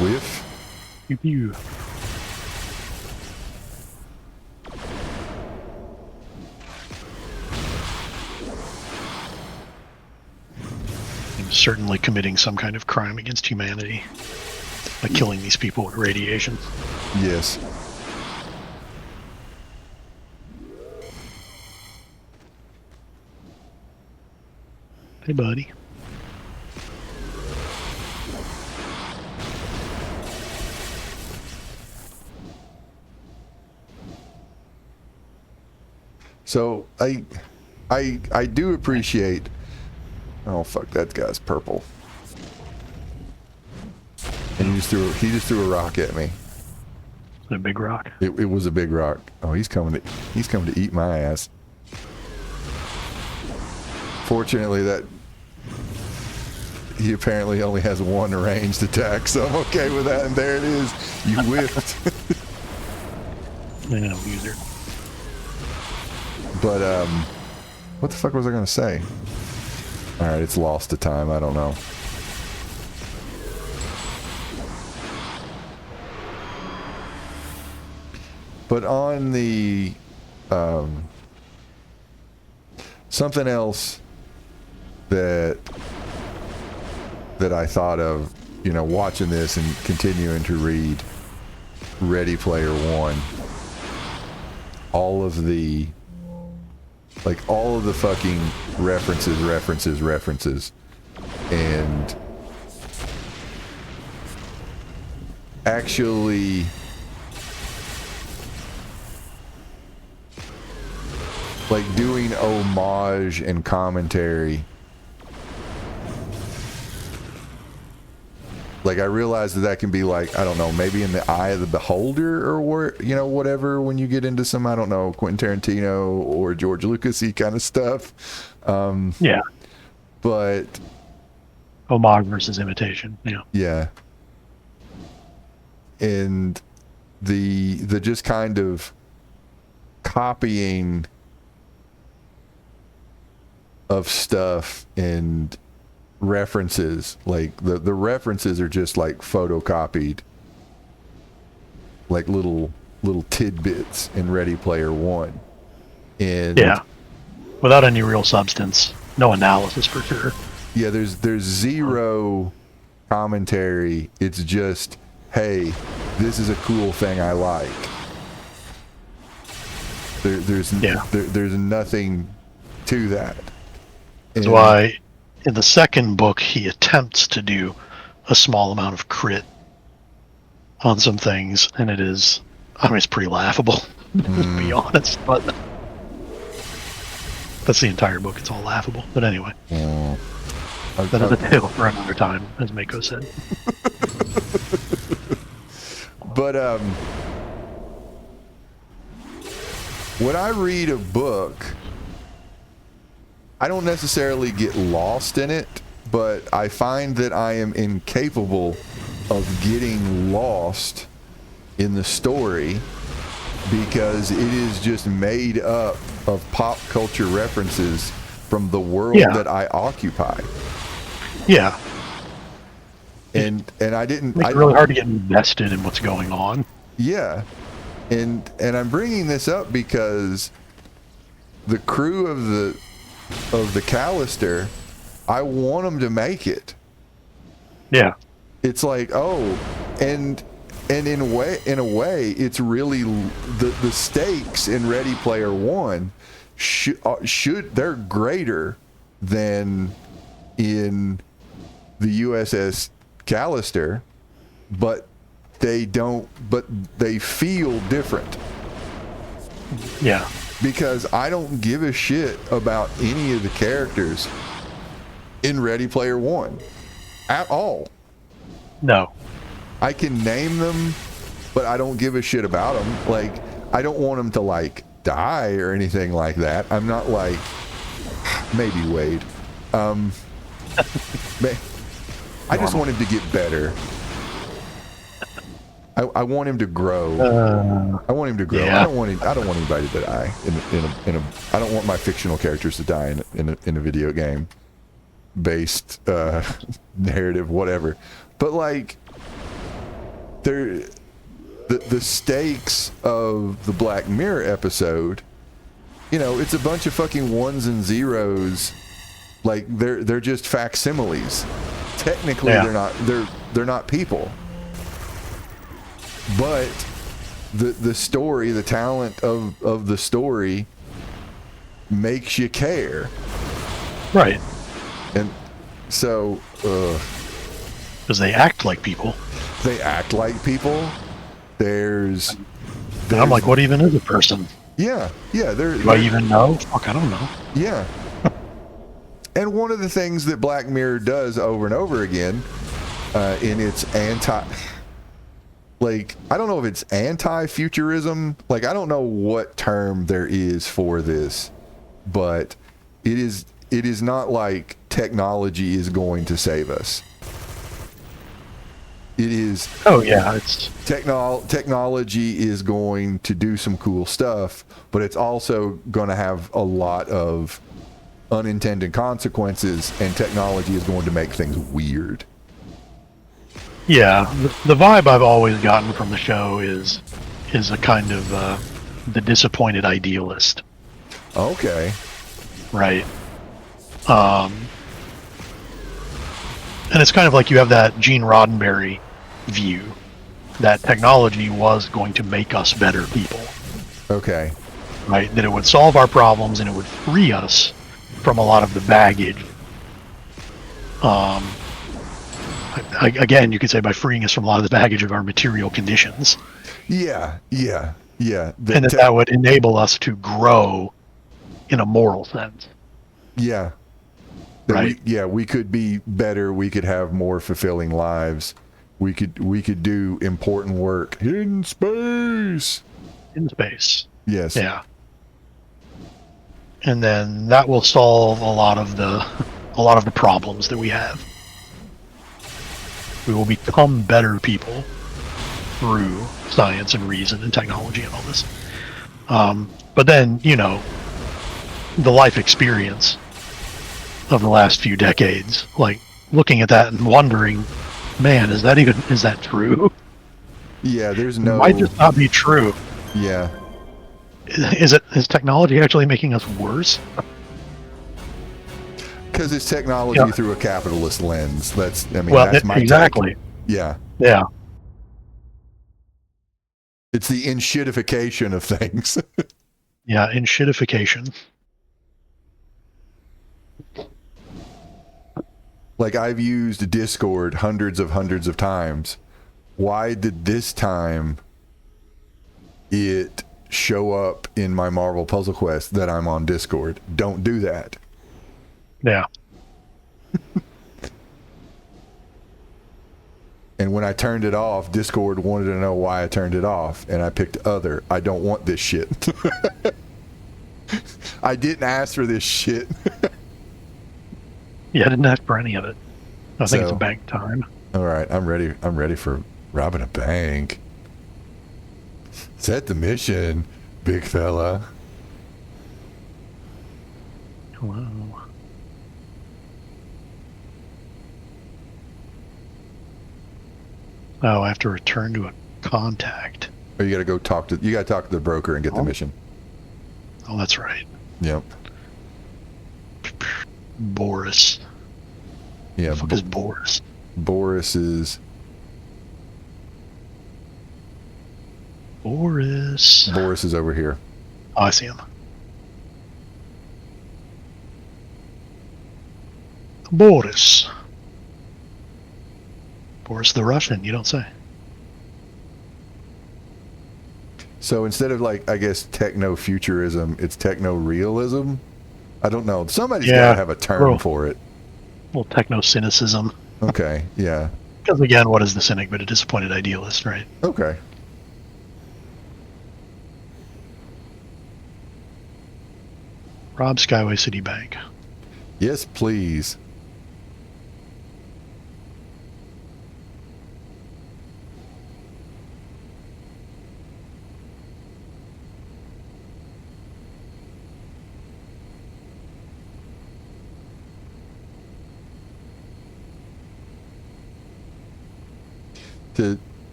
Whiff. Pew pew. I'm certainly committing some kind of crime against humanity by killing these people with radiation. Yes. Hey, buddy. So I do appreciate. Oh fuck, that guy's purple. And he just threw a rock at me. A big rock. It was a big rock. Oh, he's coming to eat my ass. Fortunately, that he apparently only has one ranged attack, so I'm okay with that. And there it is. You whiffed. I know, user. But what the fuck was I gonna say? All right, it's lost to time. I don't know. But on the something else that I thought of, you know, watching this and continuing to read Ready Player One, all of the fucking references, and actually like doing homage and commentary. Like, I realize that can be like, I don't know, maybe in the eye of the beholder or, you know, whatever, when you get into some, I don't know, Quentin Tarantino or George Lucas-y kind of stuff. Yeah. But homage versus imitation. Yeah. Yeah. And the just kind of copying of stuff and references, like the references are just like photocopied, like little tidbits in Ready Player One. And yeah, without any real substance, no analysis for sure. Yeah, there's zero commentary. It's just, hey, this is a cool thing I like. There's nothing to that. That's why in the second book he attempts to do a small amount of crit on some things, and it is, I mean, it's pretty laughable, to be honest, but that's the entire book. It's all laughable. But anyway, that is a tale for another time, as Mako said. But when I read a book, I don't necessarily get lost in it, but I find that I am incapable of getting lost in the story because it is just made up of pop culture references from the world that I occupy. Yeah. And I didn't... It's really hard to get invested in what's going on. Yeah. And I'm bringing this up because the crew of the Callister, I want them to make it. Yeah. It's like, oh, and in a way, it's really the stakes in Ready Player One should they're greater than in the USS Callister, but they feel different. Yeah. Because I don't give a shit about any of the characters in Ready Player One at all. No. I can name them, but I don't give a shit about them. Like, I don't want them to, like, die or anything like that. I'm not like, maybe Wade. I just want him to get better. I want him to grow. I want him to grow. Yeah. I don't want anybody to die I don't want my fictional characters to die in a video game based narrative, whatever. But like, the stakes of the Black Mirror episode, you know, it's a bunch of fucking ones and zeros. Like, they're just facsimiles. Technically, they're not people. But the story, the talent of the story makes you care. Right. And so... because they act like people. They act like people. There's I'm like, what even is a person? Yeah, Do I even know? Fuck, I don't know. yeah. And one of the things that Black Mirror does over and over again in its like, I don't know if it's anti-futurism. Like, I don't know what term there is for this, but it is not like technology is going to save us. It is. Oh yeah, it's Technology is going to do some cool stuff, but it's also going to have a lot of unintended consequences, and technology is going to make things weird. yeah. The vibe I've always gotten from the show is a kind of the disappointed idealist, Okay. right? And it's kind of like you have that Gene Roddenberry view that technology was going to make us better people, Okay. right? That it would solve our problems and it would free us from a lot of the baggage. Again, you could say by freeing us from a lot of the baggage of our material conditions, Yeah. and that would enable us to grow in a moral sense. Yeah. That Right. we could be better. We could have more fulfilling lives. We could do important work in space. In space. Yes. Yeah. And then that will solve a lot of the problems that we have. We will become better people through science and reason and technology and all this. But then, the life experience of the last few decades, like looking at that and wondering, man, is that true? Yeah, there's It no. might just not be true. Yeah. Is technology actually making us worse? Because it's technology Yeah. through a capitalist lens. That's my exactly. take. Yeah. Yeah. It's the enshittification of things. Yeah, in shitification. Like, I've used Discord hundreds of times. Why did this time it show up in my Marvel Puzzle Quest that I'm on Discord? Don't do that. Yeah. And when I turned it off, Discord wanted to know why I turned it off, and I picked other. I don't want this shit. I didn't ask for this shit. Yeah, I didn't ask for any of it. I think it's So- a bank time. All right, I'm ready. I'm ready for robbing a bank. Set the mission, big fella. Hello. Oh, I have to return to a contact. Or you got to go talk to. You got to talk to the broker and get the mission. Oh, that's right. Yep. Boris. Yeah. The fuck is Boris? Boris is. Boris. Boris is over here. Oh, I see him. Boris. Boris the Russian, you don't say. So instead of, like, I guess, techno-futurism, it's techno-realism? I don't know. Somebody's got to have a term for it. Well, techno-cynicism. Okay, yeah. Because again, what is the cynic but a disappointed idealist, right? Okay. Rob Skyway City Bank. Yes, please.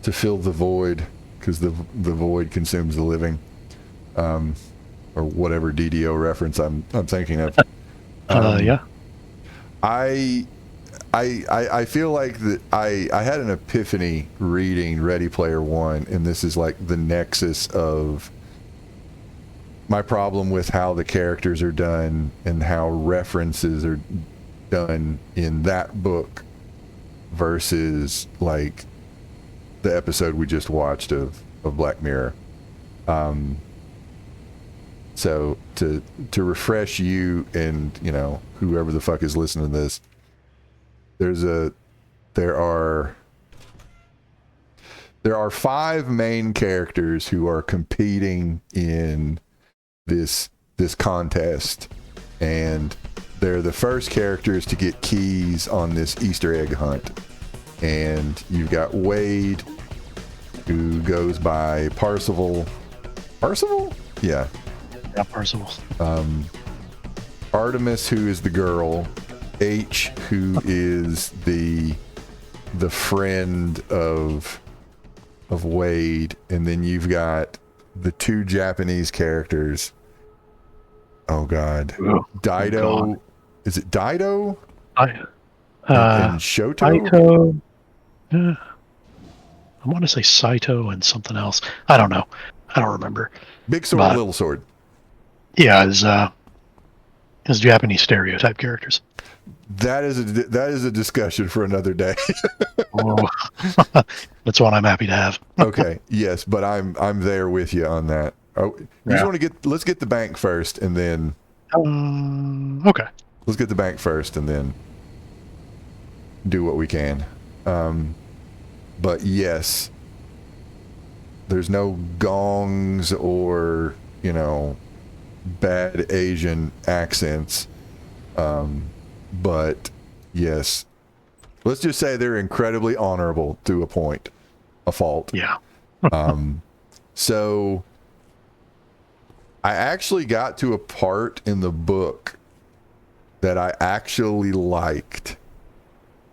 To fill the void, because the void consumes the living, or whatever DDO reference I'm thinking of. Yeah. I feel like that I had an epiphany reading Ready Player One, and this is like the nexus of my problem with how the characters are done and how references are done in that book versus like the episode we just watched of Black Mirror. So to refresh you and whoever the fuck is listening to this, there are 5 main characters who are competing in this contest, and they're the first characters to get keys on this Easter egg hunt. And you've got Wade, who goes by Parsival. Parsival? Yeah. Yeah, Parsival. Artemis, who is the girl. H, who is the friend of Wade. And then you've got the 2 Japanese characters. Oh God. Oh, Dido. God. Is it Dido? And Shoto? Saito. I want to say Saito and something else. I don't know. I don't remember. Big sword, little sword. Yeah, as Japanese stereotype characters. That is a discussion for another day. Oh, that's one I'm happy to have. Okay, yes, but I'm there with you on that. Oh, let's get the bank first, and then. Okay. Let's get the bank first, and then do what we can. But yes, there's no gongs or bad Asian accents. But yes, let's just say they're incredibly honorable to a fault. Yeah. So I actually got to a part in the book that I actually liked.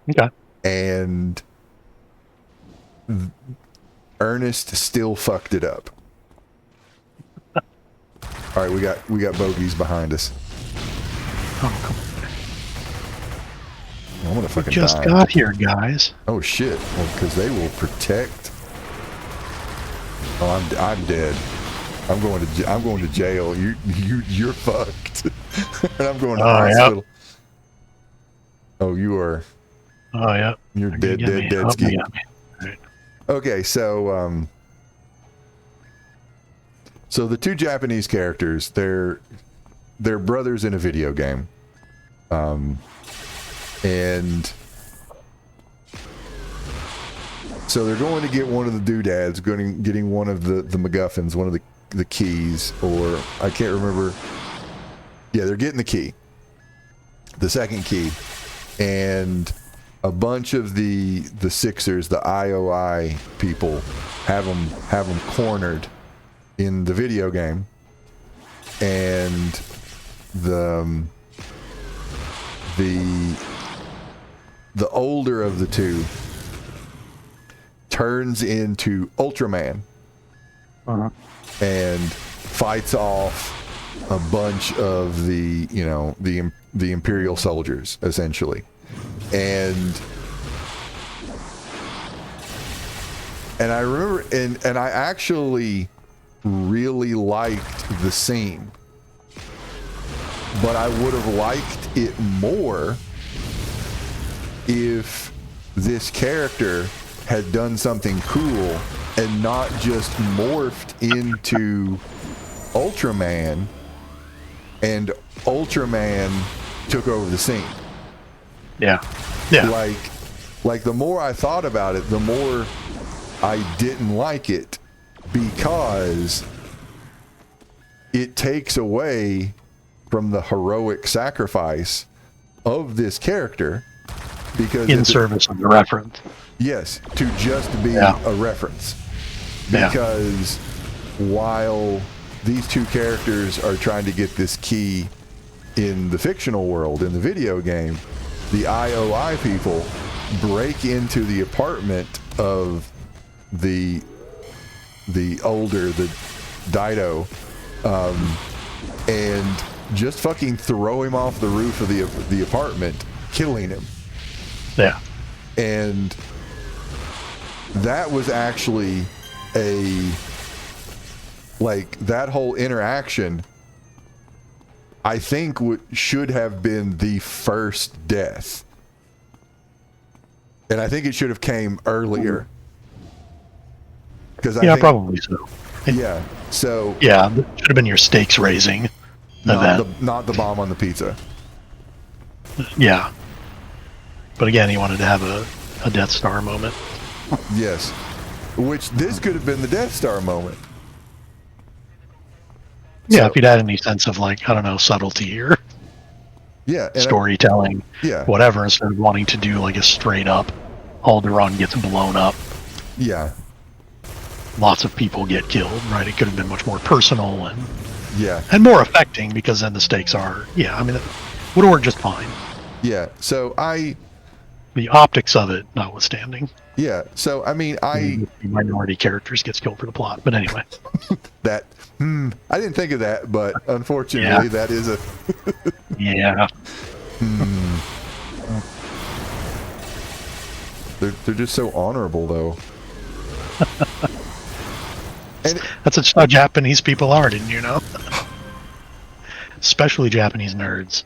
Okay. And Ernest still fucked it up. All right, we got bogeys behind us. Oh, come on. I'm gonna fucking Just die. got here, guys. Oh shit! Well, because they will protect. Oh, I'm dead. I'm going to jail. You're fucked. And I'm going to hospital. Yep. Oh, you are. Oh yeah. You're dead ski. Right. Okay, so the 2 Japanese characters, they're brothers in a video game. And so they're going to get one of the doodads, getting one of the MacGuffins, one of the keys, or I can't remember. Yeah, they're getting the key, the second key, and a bunch of the Sixers, the IOI people, have them cornered in the video game, and the older of the 2 turns into Ultraman. Uh-huh. And fights off a bunch of the Imperial soldiers, essentially. And I remember, and I actually really liked the scene, but I would have liked it more if this character had done something cool and not just morphed into Ultraman, and Ultraman took over the scene. Yeah. Like the more I thought about it, the more I didn't like it, because it takes away from the heroic sacrifice of this character, because in service of the reference. Yes, to just be a reference. Because while these 2 characters are trying to get this key in the fictional world, in the video game, the IOI people break into the apartment of the Dido, and just fucking throw him off the roof of the apartment, killing him. Yeah. And that was actually that whole interaction, I think should have been the first death. And I think it should have came earlier. Because probably so. Yeah. So Yeah, that should have been your stakes raising event. not the bomb on the pizza. Yeah. But again, he wanted to have a Death Star moment. Yes. Which this could have been the Death Star moment. Yeah, So, if you'd had any sense of, like, I don't know, subtlety or yeah, storytelling, yeah, whatever, instead of wanting to do like a straight up Alderaan gets blown up. Yeah. Lots of people get killed, right? It could have been much more personal and more affecting, because then the stakes are, I mean, it would have worked just fine. Yeah. So the optics of it notwithstanding. Yeah. So I mean, the minority characters gets killed for the plot, but anyway. That I didn't think of that, but unfortunately, that is a yeah. They're just so honorable, though. And that's just how Japanese people are, didn't you know? Especially Japanese nerds.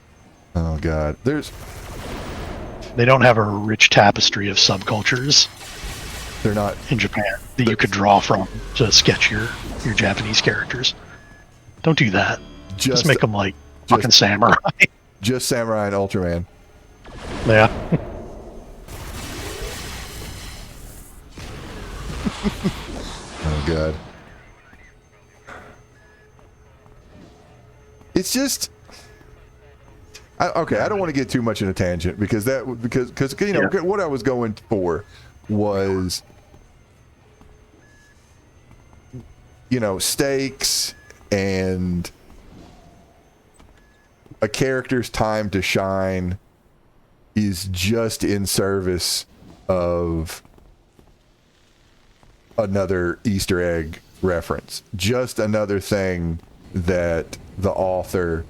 Oh God, they don't have a rich tapestry of subcultures. They're not in Japan that you could draw from to sketch your Japanese characters. Don't do that. Just make them like fucking samurai. Just samurai and Ultraman. Yeah. Oh God. It's just. Okay, I don't want to get too much in a tangent because you know what I was going for was, you know, stakes and a character's time to shine is just in service of another Easter egg reference, just another thing that the author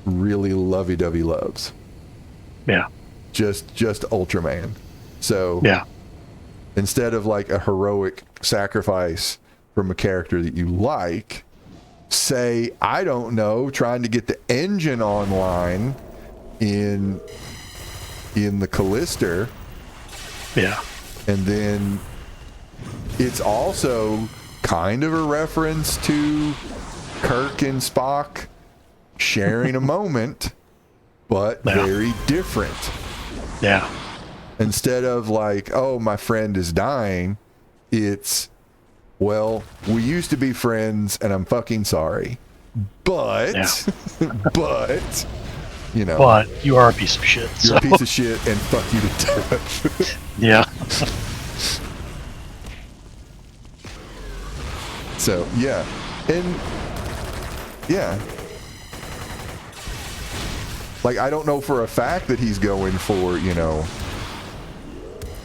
really lovey-dovey loves. Yeah. Just Ultraman. So yeah, instead of like a heroic sacrifice from a character that you like, say, I don't know, trying to get the engine online in the Callister. Yeah. And then it's also kind of a reference to Kirk and Spock sharing a moment, but very different. Yeah. Instead of like, oh, my friend is dying, it's, well, we used to be friends and I'm fucking sorry. But, but, you know. But you are a piece of shit. You're a piece of shit and fuck you to death. Yeah. So, yeah. And, yeah. Like, I don't know for a fact that he's going for, you know,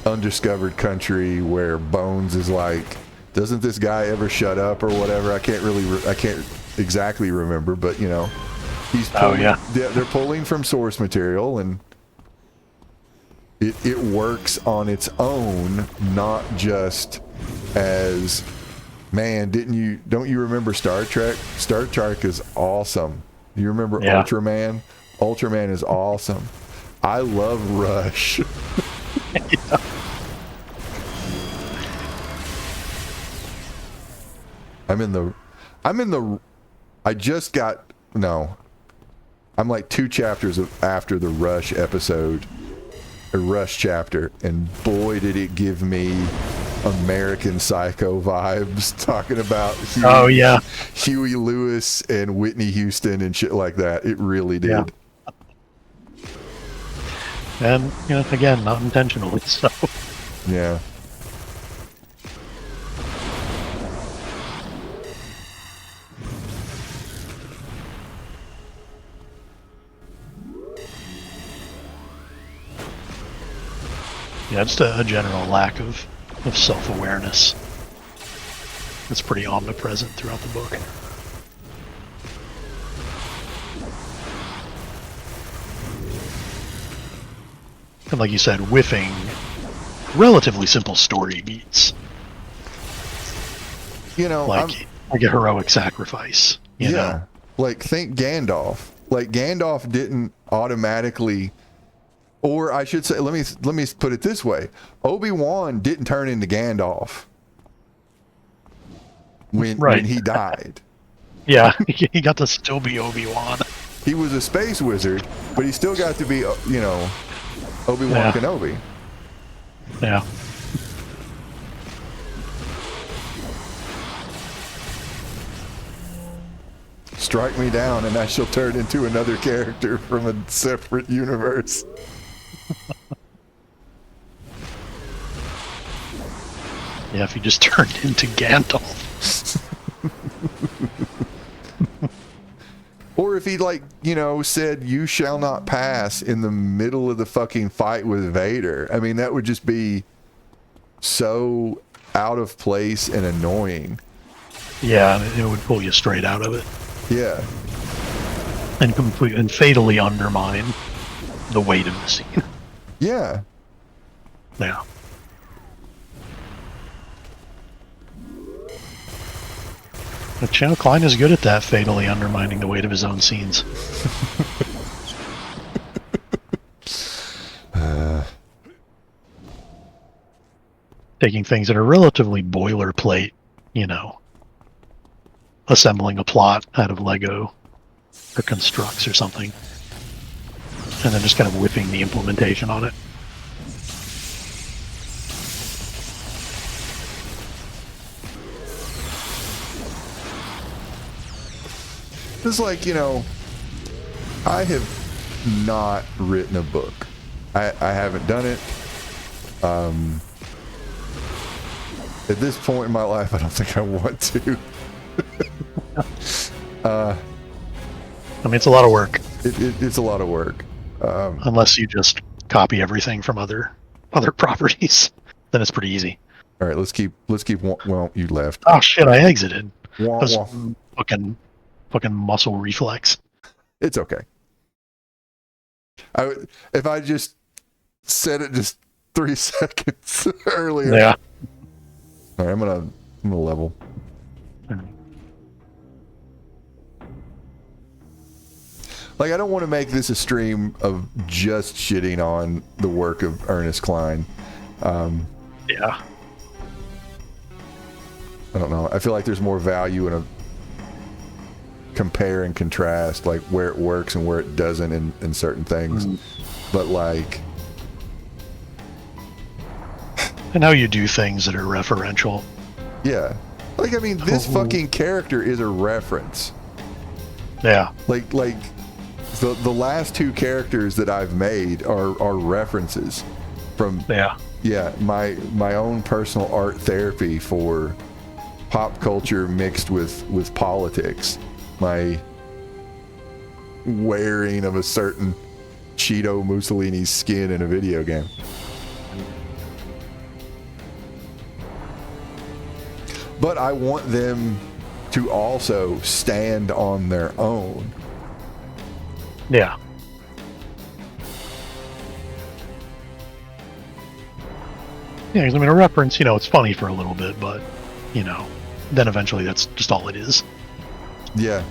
undiscovered country where Bones is like, doesn't this guy ever shut up or whatever? I can't exactly remember, but, you know, he's pulling, they're pulling from source material, and it works on its own, not just as, man, don't you remember Star Trek? Star Trek is awesome. Do you remember Ultraman? Ultraman is awesome. I love Rush. I'm like 2 chapters after the Rush episode, a Rush chapter, and boy did it give me American Psycho vibes, talking about Huey Lewis and Whitney Houston and shit like that. It really did. Yeah. And, you know, again, not intentionally, so. Yeah. Yeah, just a general lack of self-awareness. It's pretty omnipresent throughout the book. And like you said, whiffing relatively simple story beats. You know, like a heroic sacrifice. You know? Like, think Gandalf. Like, Gandalf didn't automatically, or I should say, let me put it this way: Obi-Wan didn't turn into Gandalf. when he died. Yeah, he got to still be Obi-Wan. He was a space wizard, but he still got to be, you know, Obi-Wan Kenobi. Yeah. Strike me down and I shall turn into another character from a separate universe. Yeah, if he just turned into Gandalf. Or if he, like, you know, said, "You shall not pass" in the middle of the fucking fight with Vader. I mean, that would just be so out of place and annoying. Yeah, it would pull you straight out of it. Yeah. And fatally undermine the weight of the scene. Yeah. Yeah. But Channel Klein is good at that, fatally undermining the weight of his own scenes. Taking things that are relatively boilerplate, you know, assembling a plot out of Lego or constructs or something, and then just kind of whipping the implementation on it. It's like, you know, I have not written a book. I haven't done it. At this point in my life, I don't think I want to. I mean, it's a lot of work. It's a lot of work. Unless you just copy everything from other properties, then it's pretty easy. All right, let's keep. Well, you left. Oh shit! I exited. Wah, That was wah. fucking muscle reflex. It's okay. If I just said it just 3 seconds earlier. Yeah. All right, I'm gonna level. Like, I don't want to make this a stream of just shitting on the work of Ernest Cline. Yeah. I don't know. I feel like there's more value in a compare and contrast, like where it works and where it doesn't in certain things. But like, and how you do things that are referential. Yeah. Like, I mean, this fucking character is a reference. Yeah. Like the last 2 characters that I've made are references from my own personal art therapy for pop culture mixed with politics. My wearing of a certain Cheeto Mussolini's skin in a video game. But I want them to also stand on their own. Yeah. Yeah, 'cause I mean, a reference, you know, it's funny for a little bit, but, you know, then eventually that's just all it is. Yeah.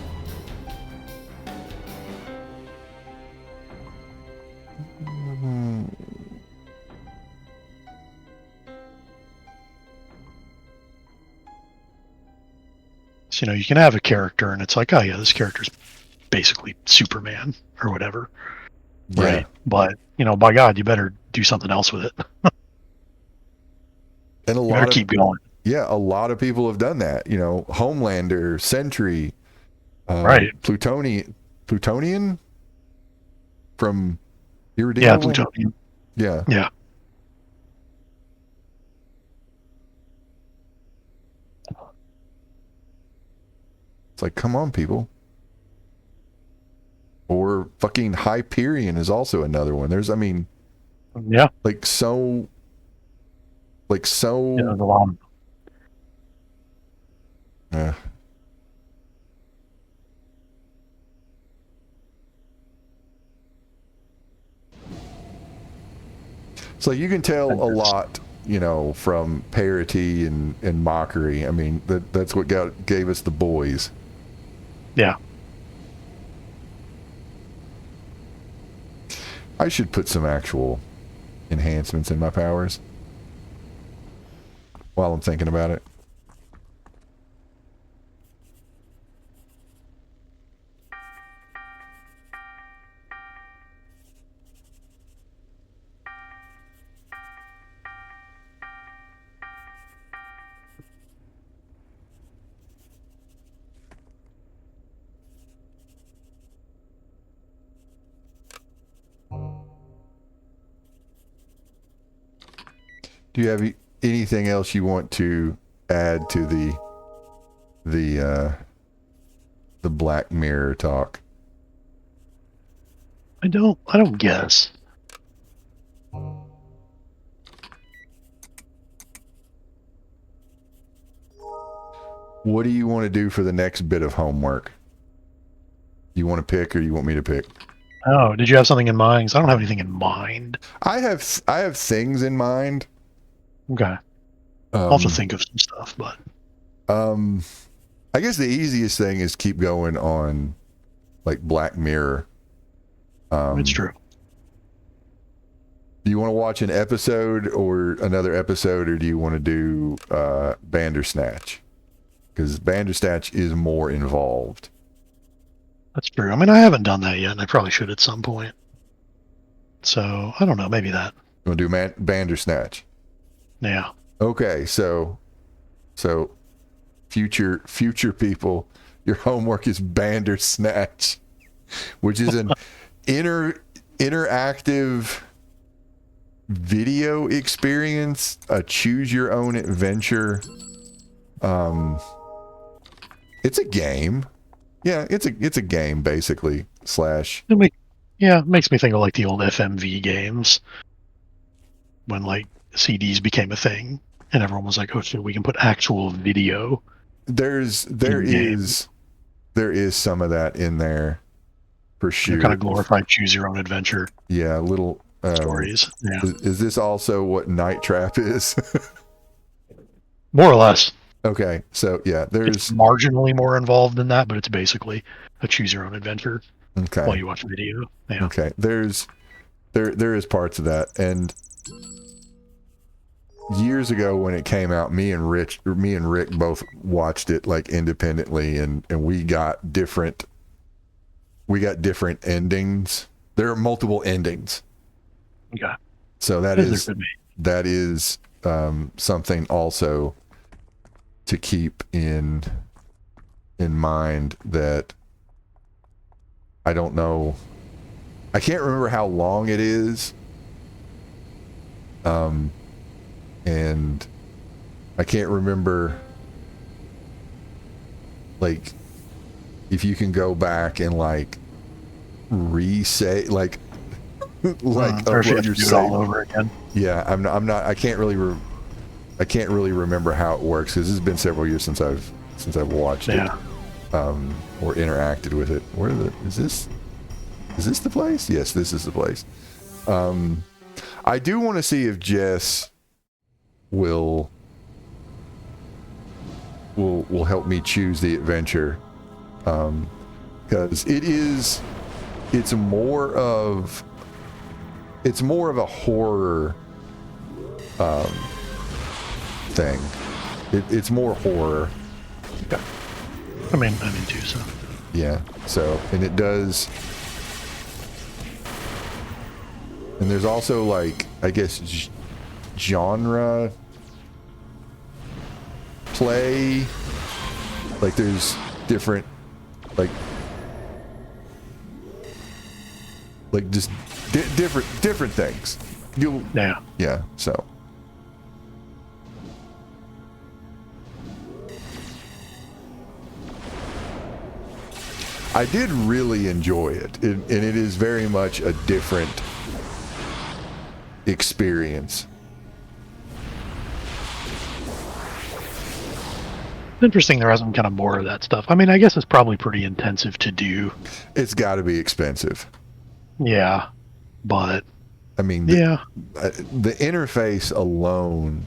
So, you know, you can have a character and it's like, oh yeah, this character's basically Superman or whatever. Yeah. Right. But, you know, by God, you better do something else with it. And You better keep going. Yeah, a lot of people have done that. You know, Homelander, Sentry, Right. Plutonian from Yeah, Irredeemable. Plutonian. Yeah. Yeah. It's like, come on, people. Or fucking Hyperion is also another one. There's, I mean, Yeah. like so. Yeah, there's a lot. So you can tell a lot, you know, from parody and mockery. I mean, that's what gave us The Boys. Yeah. I should put some actual enhancements in my powers while I'm thinking about it. Do you have anything else you want to add to the Black Mirror talk? I don't guess. What do you want to do for the next bit of homework? You want to pick, or you want me to pick? Oh, did you have something in mind? 'Cause I don't have anything in mind. I have things in mind. Okay. I'll have to think of some stuff, but I guess the easiest thing is keep going on like Black Mirror. it's true. Do you want to watch an episode or another episode, or do you want to do Bandersnatch? Because Bandersnatch is more involved. That's true. I mean, I haven't done that yet, and I probably should at some point. So, I don't know, maybe that. You want to do Bandersnatch? Yeah. Okay, so future people, your homework is Bandersnatch, which is an interactive video experience, a choose your own adventure. It's a game. Yeah, it's a game basically / It makes me think of like the old FMV games when like CDs became a thing and everyone was like, "Oh shit, we can put actual video." there is some of that in there for sure. Kind of glorified choose your own adventure. Yeah, little stories. Yeah. Is this also what Night Trap is? More or less. Okay, so yeah, there's it's marginally more involved than that, but it's basically a choose your own adventure. Okay. While you watch video. Yeah. Okay. There is parts of that, and years ago when it came out, me and Rick both watched it like independently, and we got different endings. There are multiple endings. Okay. So that is something also to keep in mind, that I don't know. I can't remember how long it is. And I can't remember like if you can go back and like re-say like upload your save all over again. Yeah, I'm not I can't really remember how it works, because it's been several years since I've watched it or interacted with it. Is this the place? Yes, this is the place. I do want to see if Jess will help me choose the adventure, because it's more of a horror thing. It's more horror. Okay. I mean, I'm into so. Yeah. So, and it does. And there's also like, I guess, genre play. Like there's different, like just different things. Yeah. So. I did really enjoy it, and it is very much a different experience. It's interesting there hasn't kind of more of that stuff. I mean, I guess it's probably pretty intensive to do. It's got to be expensive. Yeah, but I mean, the interface alone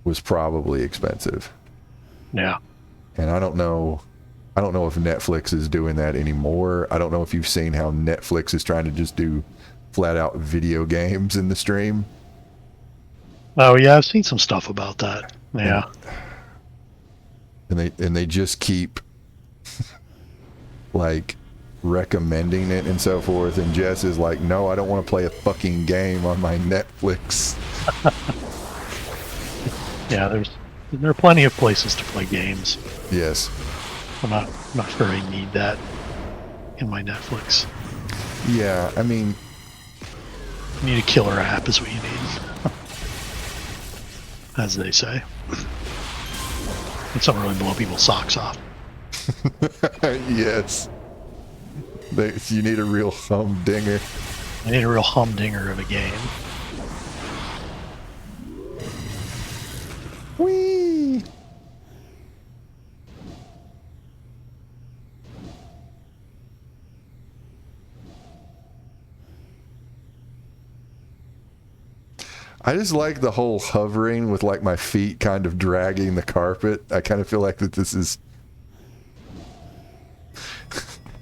was probably expensive. Yeah. And I don't know if Netflix is doing that anymore. I don't know if you've seen how Netflix is trying to just do flat out video games in the stream. Oh yeah, I've seen some stuff about that. Yeah. And they just keep like recommending it and so forth, and Jess is like, no, I don't want to play a fucking game on my Netflix. Yeah, there are plenty of places to play games. Yes. I'm not sure I need that in my Netflix. Yeah, I mean, you need a killer app is what you need. as they say. It's something really blow people's socks off. Yes. You need a real humdinger. I need a real humdinger of a game. Whee! I just like the whole hovering with like my feet kind of dragging the carpet. I kind of feel like that this is...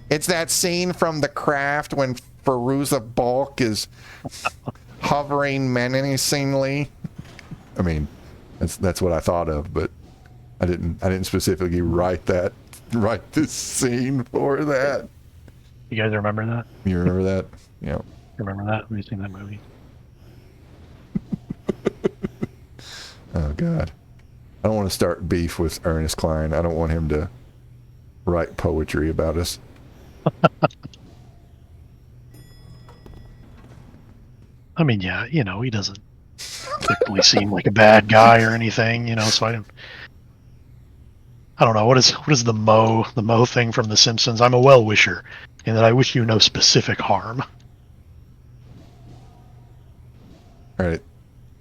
It's that scene from The Craft when Fairuza Balk is hovering menacingly. I mean, that's what I thought of, but I didn't specifically write this scene for that. You guys remember that? You remember that? Yeah. Remember that? Have you seen that movie? Oh God. I don't want to start beef with Ernest Cline. I don't want him to write poetry about us. I mean, yeah, he doesn't particularly seem like a bad guy or anything, so I don't know. What is the Mo thing from The Simpsons? I'm a well-wisher, in that I wish you no specific harm. All right.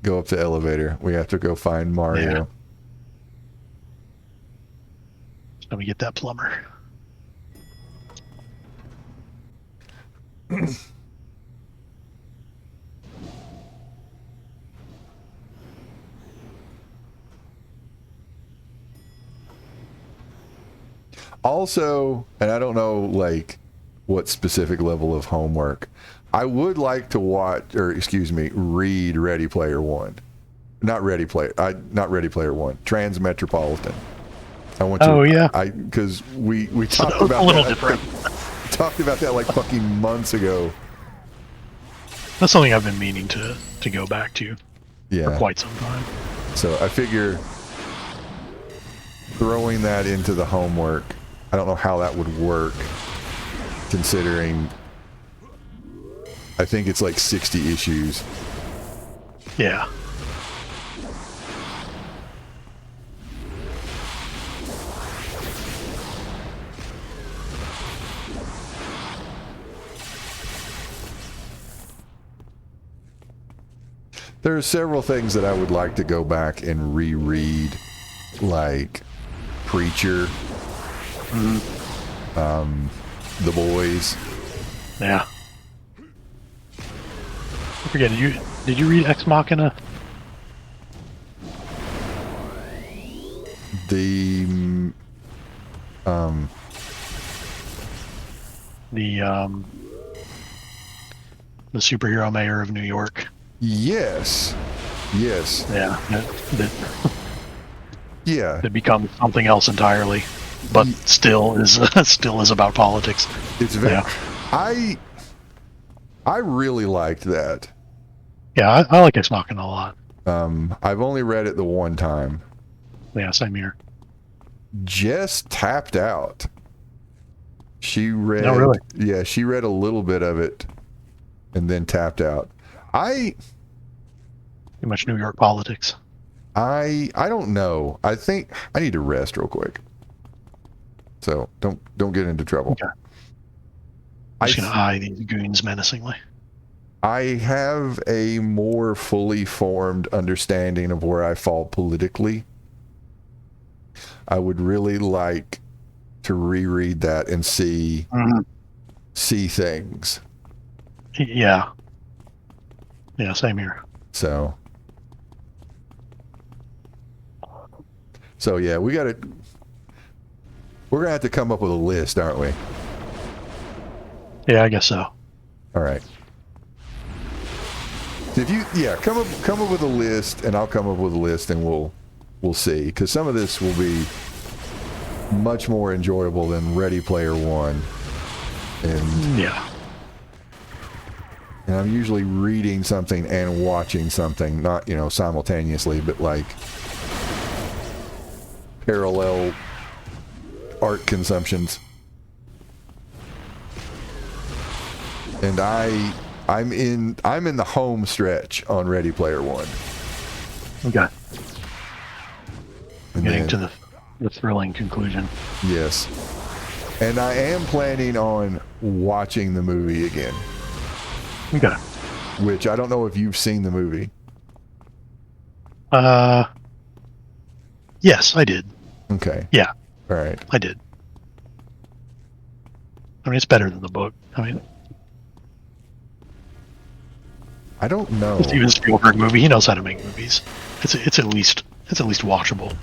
Go up the elevator. We have to go find Mario. Yeah. Let me get that plumber. Also, and I don't know like what specific level of homework, I would like to read Ready Player One. Not Ready Player One. Transmetropolitan. I want to. Oh yeah. Because we talked about a little that. different. Talked about that like fucking months ago. That's something I've been meaning to go back to Yeah. for quite some time. So I figure throwing that into the homework, I don't know how that would work, considering I think it's like 60 issues. Yeah. There are several things that I would like to go back and reread, like Preacher, The Boys. Yeah. I forget, did you read Ex Machina? The The superhero mayor of New York. yes. Yeah. Yeah. It becomes something else entirely, but still is about politics. It's very. Yeah. I really liked that. Yeah, I like Ex Machina a lot. I've only read it the one time. Yeah, same here. Jess tapped out. She read. Oh, really? Yeah, she read a little bit of it, and then tapped out. Too much New York politics. I don't know. I think I need to rest real quick. So don't get into trouble. Okay. I'm just gonna eye these goons menacingly. I have a more fully formed understanding of where I fall politically. I would really like to reread that and see things. Yeah. Yeah, same here. So yeah, we're gonna have to come up with a list, aren't we? Yeah, I guess so. All right. If you come up with a list, and I'll come up with a list, and we'll see, because some of this will be much more enjoyable than Ready Player One, and Yeah. and I'm usually reading something and watching something, not simultaneously, but like parallel art consumptions. And I'm in the home stretch on Ready Player One. Okay. And getting then, to the thrilling conclusion. yes. And I am planning on watching the movie again. Okay. Which I don't know if you've seen the movie. Yes, I did. Okay. Yeah. All right. I did. I mean, it's better than the book. I mean, I don't know. it's even Spielberg movie. He knows how to make movies. It's at least watchable.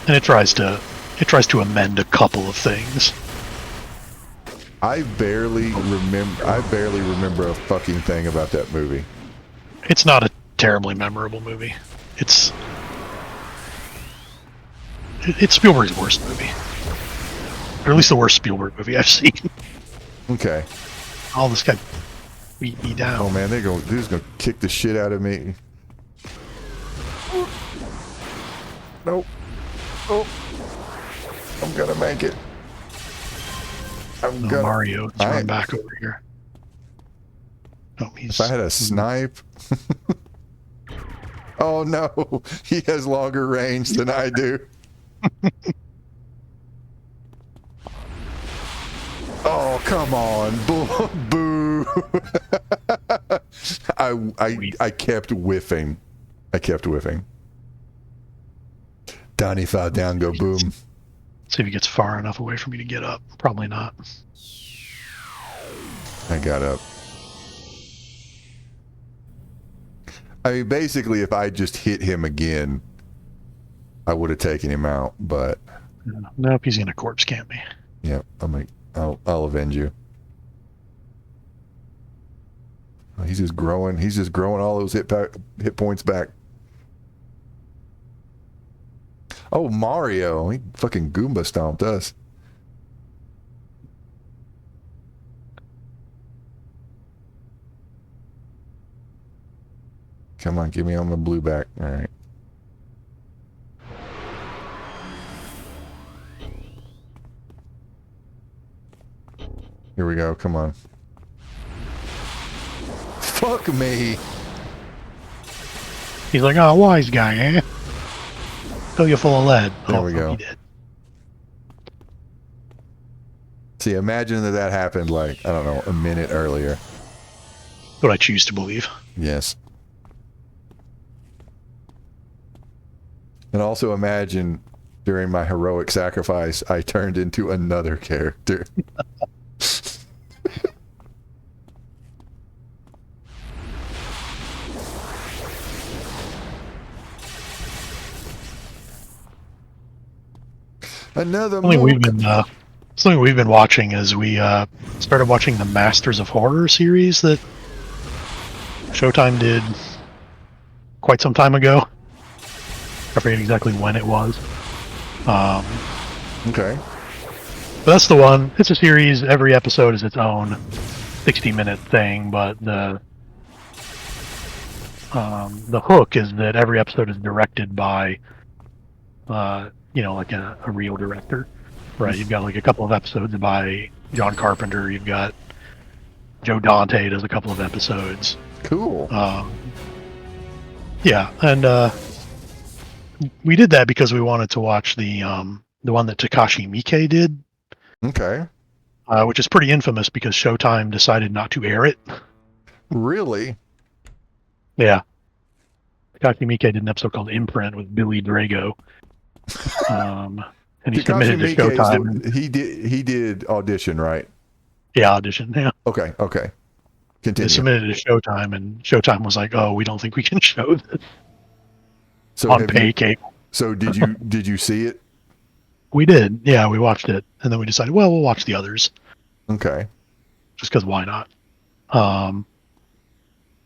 And it tries to amend a couple of things. I barely remember a fucking thing about that movie. It's not a terribly memorable movie. It's Spielberg's worst movie. Or at least the worst Spielberg movie I've seen. Okay. Oh, this guy beat me down. Oh man, they're just gonna kick the shit out of me. Nope. Oh. I'm gonna make it. Mario's run back over here. Oh, if I had a snipe. Oh no, he has longer range than I do. Oh, come on. Boo. I kept whiffing. Donnie fell down, go boom. See if he gets far enough away for me to get up. Probably not. I got up. I mean, basically, if I just hit him again, I would have taken him out, but... Nope, he's gonna corpse camp me. Yeah, I'll avenge you. Oh, he's just growing all those hit points back. Oh, Mario. He fucking Goomba stomped us. Come on, give me on the blue back. All right. Here we go. Come on. Fuck me. He's like, oh, wise guy, eh? Fill you full of lead. There we go. He did. See, imagine that happened like, I don't know, a minute earlier. What I choose to believe. Yes. And also imagine during my heroic sacrifice, I turned into another character. Another something we've been watching is we started watching the Masters of Horror series that Showtime did quite some time ago. I forget exactly when it was. Okay. But that's the one. It's a series. Every episode is its own 60-minute thing, but the hook is that every episode is directed by like a real director, right? You've got like a couple of episodes by John Carpenter. You've got Joe Dante does a couple of episodes. Cool. Yeah, and we did that because we wanted to watch the one that Takashi Miike did. Okay. Which is pretty infamous because Showtime decided not to air it. Really? Yeah. Takashi Miike did an episode called Imprint with Billy Drago. And he submitted to Showtime. He did Audition, right? Yeah, Audition, yeah. Okay. Continue. They submitted to Showtime, and Showtime was like, "Oh, we don't think we can show this So on pay cable." So did you see it? We did, yeah. We watched it, and then we decided, well, we'll watch the others. Okay. Just because why not?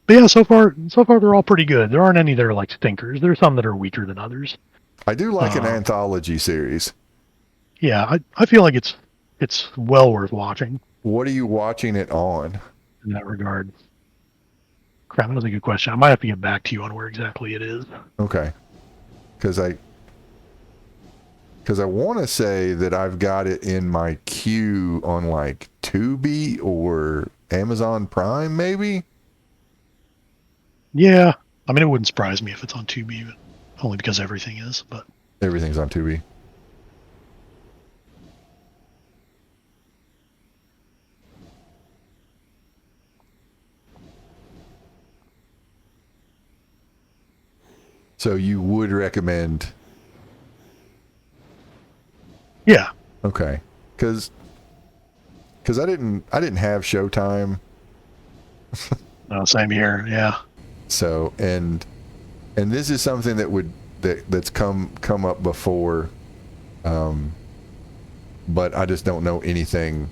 But yeah, so far they're all pretty good. There aren't any that are like stinkers. There's some that are weaker than others. I do like an anthology series. Yeah, I feel like it's well worth watching. What are you watching it on? In that regard. Crap, that was a good question. I might have to get back to you on where exactly it is. Okay. Because I want to say that I've got it in my queue on like Tubi or Amazon Prime, maybe? Yeah. I mean, it wouldn't surprise me if it's on Tubi, but only because everything is, but Everything's on Tubi. So you would recommend? yeah. Okay, because I didn't have Showtime. Same here. Yeah. So and this is something that's come up before, but I just don't know anything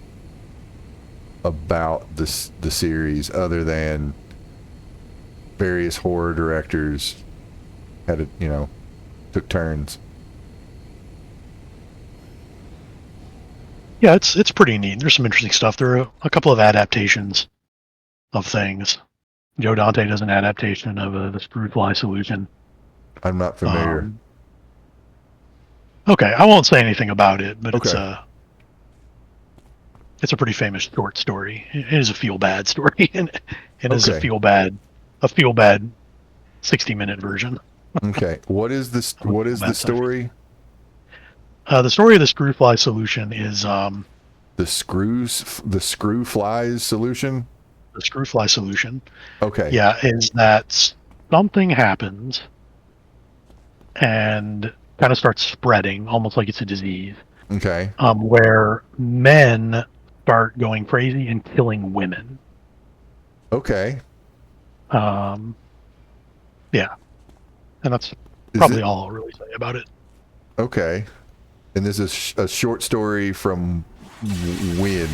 about the series other than various horror directors had took turns. Yeah, it's pretty neat. There's some interesting stuff. There are a couple of adaptations of things. Joe Dante does an adaptation of the Screwfly Solution. I'm not familiar. Okay, I won't say anything about it, but Okay. it's a pretty famous short story. It is a feel bad story, and it is a Okay. feel bad 60-minute version. Okay. What is the story? The story of the Screwfly Solution is the Screwflies solution. The Screwfly Solution. Okay. Yeah, is that something happens and kind of starts spreading, almost like it's a disease. Okay. Where men start going crazy and killing women. Okay. Yeah, and that's probably all I'll really say about it. Okay. And this is a short story from when?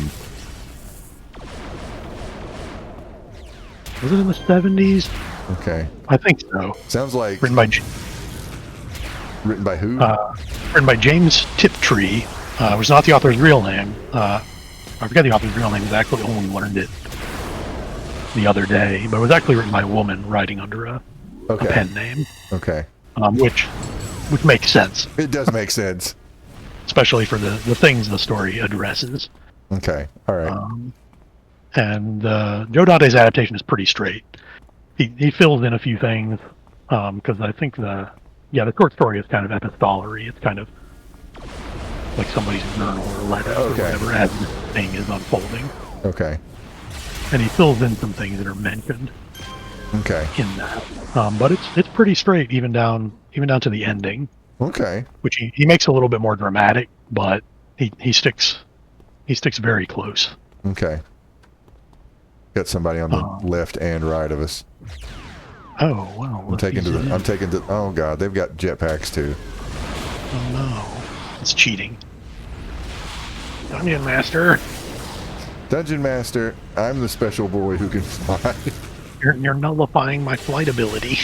Was it in the 70s? Okay. I think so. Sounds like Written by who? Written by James Tiptree. Was not the author's real name. I forget the author's real name. I actually only learned it the other day, but it was actually written by a woman writing under a pen name. Okay. Which makes sense. It does make sense, especially for the things the story addresses. Okay. All right. And Joe Dante's adaptation is pretty straight. He fills in a few things because I think the short story is kind of epistolary. It's kind of like somebody's journal or letter or whatever as the thing is unfolding. Okay. And he fills in some things that are mentioned. Okay. In that, but it's pretty straight, even down to the ending. Okay. Which he makes a little bit more dramatic, but he sticks very close. Okay. Got somebody on the left and right of us. Oh wow! I'm taking to. Oh god, they've got jetpacks too. Oh no, it's cheating. Dungeon Master. Dungeon Master, I'm the special boy who can fly. You're nullifying my flight ability.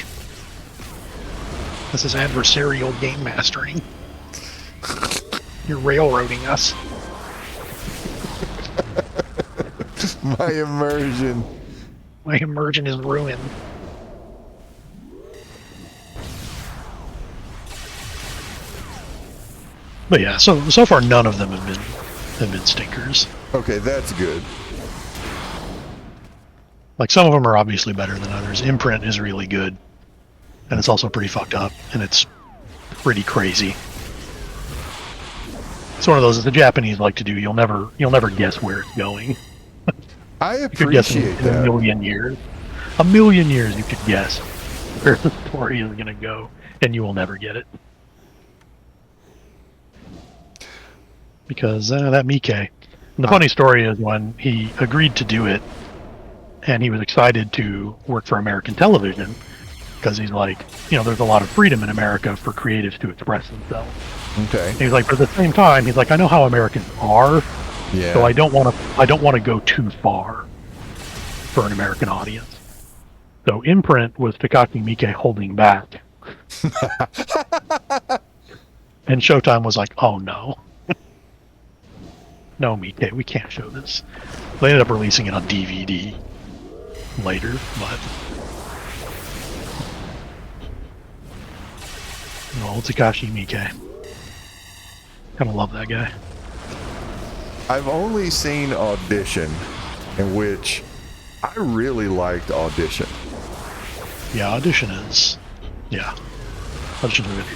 This is adversarial game mastering. You're railroading us. My immersion. My immersion is ruined. But yeah, so far none of them have been stinkers. Okay, that's good. Like some of them are obviously better than others. Imprint is really good, and it's also pretty fucked up, and it's pretty crazy. It's one of those that the Japanese like to do. You'll never guess where it's going. I appreciate that. In a million years, you could guess where the story is going to go, and you will never get it. Because that Mike. And the funny story is when he agreed to do it, and he was excited to work for American television, because he's like, there's a lot of freedom in America for creatives to express themselves. Okay. And he's like, but at the same time, he's like, I know how Americans are, so I don't want to go too far for an American audience. So Imprint was Takashi Miike holding back. And Showtime was like, oh no. No, Miike, we can't show this. They ended up releasing it on DVD later, but Takashi Miike. Kind of love that guy. I've only seen Audition, in which I really liked Audition. Yeah, Audition is,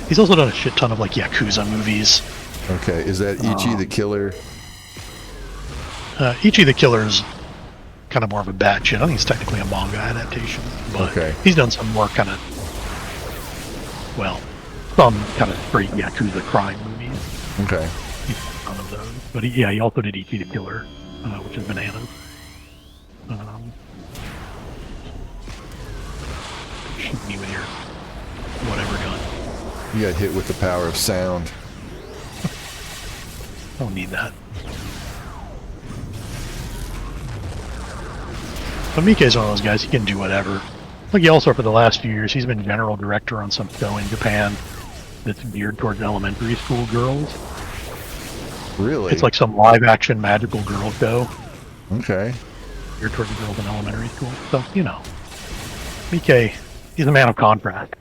He's also done a shit ton of like Yakuza movies. Okay, is that Ichi the Killer? Ichi the Killer is kind of more of a batshit. I think it's technically a manga adaptation, but he's done some more kind of, some kind of straight Yakuza crime movies. Okay. None of those. But he also did Ichi the Killer, which is bananas. Shoot me with your whatever gun. You got hit with the power of sound. Don't need that. But Mike's one of those guys, he can do whatever. Like he also, for the last few years, he's been general director on some show in Japan that's geared towards elementary school girls. Really? It's like some live-action magical girl show. Okay. Geared towards girls in elementary school. So, Mike, he's a man of contrast.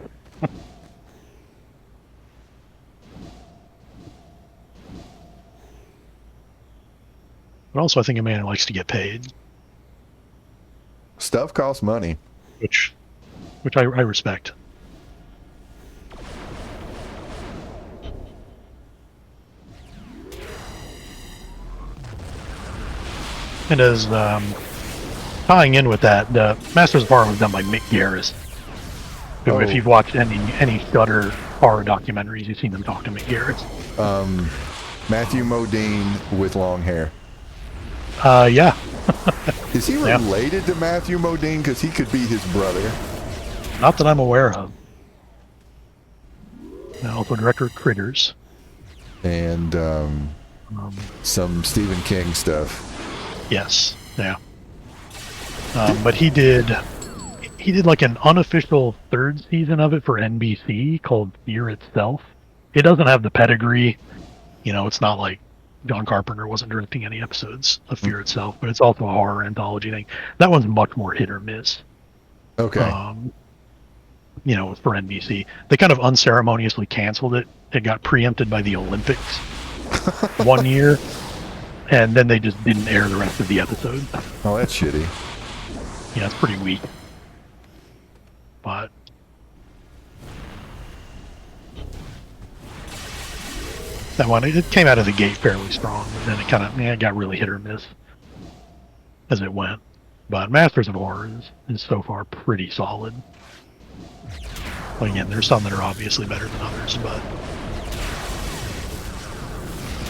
But also, I think a man who likes to get paid. Stuff costs money. Which I respect. And as tying in with that, Masters of Horror was done by Mick Garris. Who, if you've watched any Shudder horror documentaries, you've seen them talk to Mick Garris. Matthew Modine with long hair. Yeah. Is he related to Matthew Modine? Because he could be his brother. Not that I'm aware of. Also director of Critters. And some Stephen King stuff. Yes. Yeah. But he did like an unofficial third season of it for NBC called Fear Itself. It doesn't have the pedigree. It's not like John Carpenter wasn't directing any episodes of Fear Itself, but it's also a horror anthology thing. That one's much more hit or miss. Okay. For NBC. They kind of unceremoniously canceled it. It got preempted by the Olympics one year, and then they just didn't air the rest of the episode. Oh, that's shitty. Yeah, it's pretty weak. But that one, it came out of the gate fairly strong, but then it kind of got really hit or miss as it went. But Masters of Horror is so far pretty solid. Well, again, there's some that are obviously better than others, but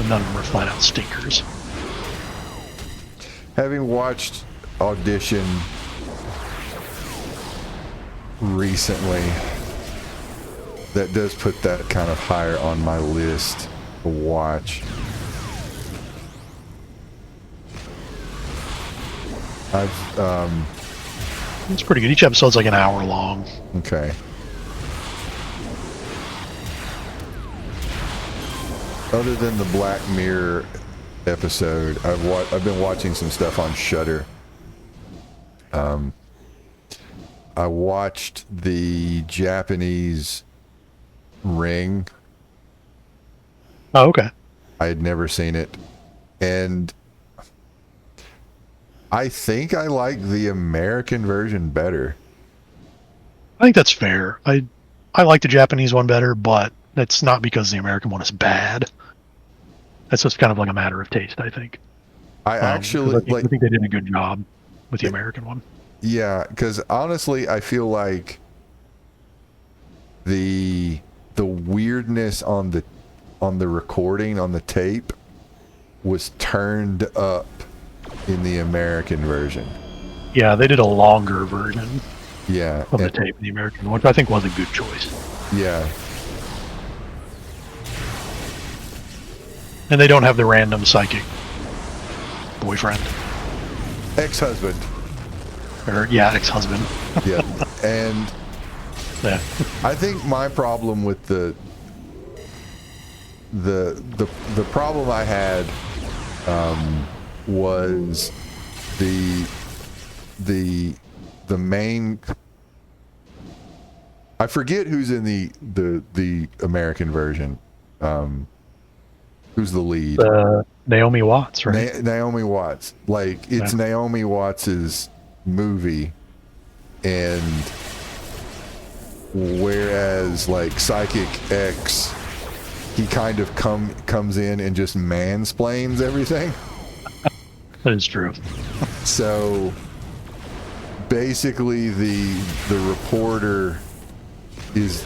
none of them are flat out stinkers. Having watched Audition recently, that does put that kind of higher on my list to watch. It's pretty good. Each episode's like an hour long. Okay. Other than the Black Mirror episode, I've been watching some stuff on Shudder. I watched the Japanese Ring. Oh, okay. I had never seen it, and I think I like the American version better. I think that's fair. I like the Japanese one better, but that's not because the American one is bad. That's just kind of like a matter of taste, I think. I think they did a good job with the American one. Yeah, because honestly, I feel like the weirdness on the recording, on the tape, was turned up in the American version. Yeah, they did a longer version. Yeah, of the tape in the American one, which I think was a good choice. Yeah. And they don't have the random psychic boyfriend. Ex-husband. Ex-husband. Yeah, and yeah. I think my problem with the problem I had was the main. I forget who's in the American version. Who's the lead? Naomi Watts, right? Naomi Watts. Like, it's Naomi Watts's movie, and whereas like Psychic X, he kind of comes in and just mansplains everything. That is true. So basically the reporter is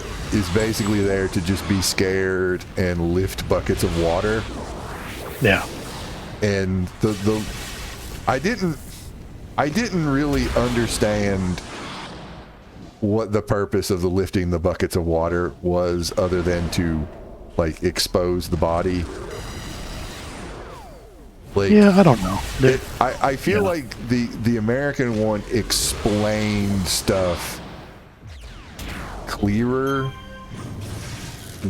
basically there to just be scared and lift buckets of water. Yeah. And I didn't really understand what the purpose of the lifting the buckets of water was, other than to like expose the body. Like, yeah, I don't know. I feel like the American one explained stuff clearer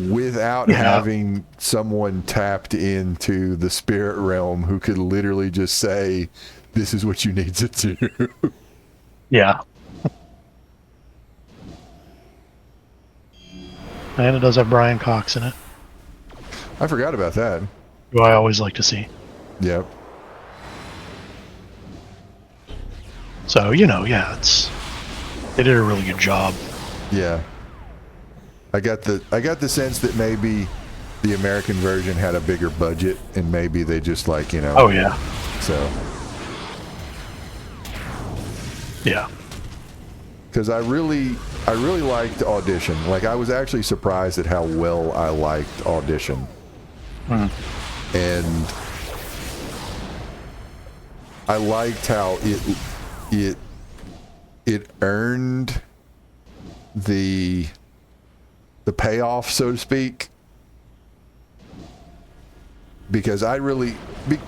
without having someone tapped into the spirit realm who could literally just say, this is what you need to do. Yeah. And it does have Brian Cox in it, I forgot about that. who I always like to see. Yep. So, they did a really good job. Yeah. I got the sense that maybe the American version had a bigger budget, and maybe they just like, Oh yeah. So. Yeah. Because I really liked Audition. Like, I was actually surprised at how well I liked Audition. And I liked how it earned the payoff, so to speak. Because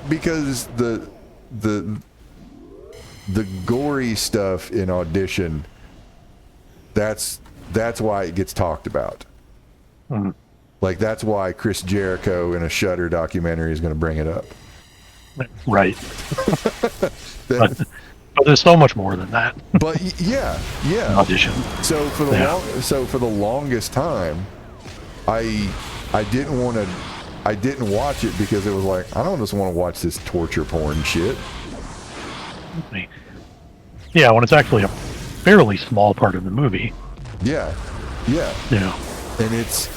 because the gory stuff in Audition, that's why it gets talked about. Like, that's why Chris Jericho in a Shudder documentary is going to bring it up. Right. but there's so much more than that. But yeah. Audition. So for the longest time, I didn't watch it because it was like, I don't just want to watch this torture porn shit. Yeah, when it's actually a fairly small part of the movie. Yeah. And it's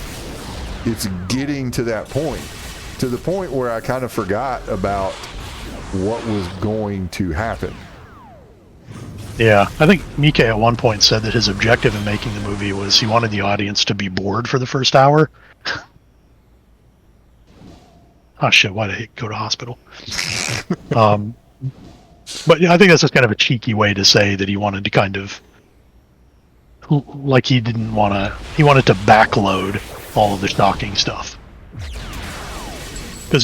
getting to that point, to the point where I kind of forgot about what was going to happen. Yeah, I think Mike at one point said that his objective in making the movie was he wanted the audience to be bored for the first hour. Oh shit, why did I go to hospital? But I think that's just kind of a cheeky way to say that he wanted to kind of, like, he wanted to backload all of the shocking stuff. Because,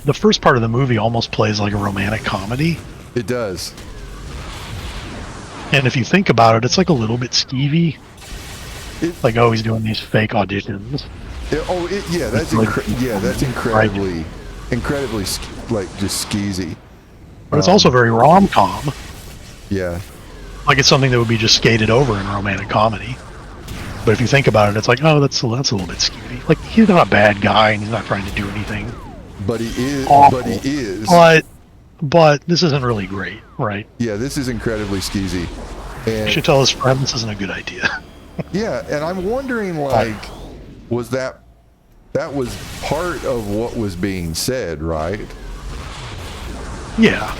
the first part of the movie almost plays like a romantic comedy. It does. And if you think about it, it's like a little bit skeevy. Like, he's doing these fake auditions. That's incredibly, like, just skeezy. But it's also very rom-com. Yeah. Like, it's something that would be just skated over in a romantic comedy. But if you think about it, it's like, that's a little bit skeevy. Like, he's not a bad guy, and he's not trying to do anything. But he is. Awful. But he is. But this isn't really great, right? Yeah, this is incredibly skeezy. And You should tell his friend this isn't a good idea. Yeah, and I'm wondering, like, was that was part of what was being said, right? Yeah.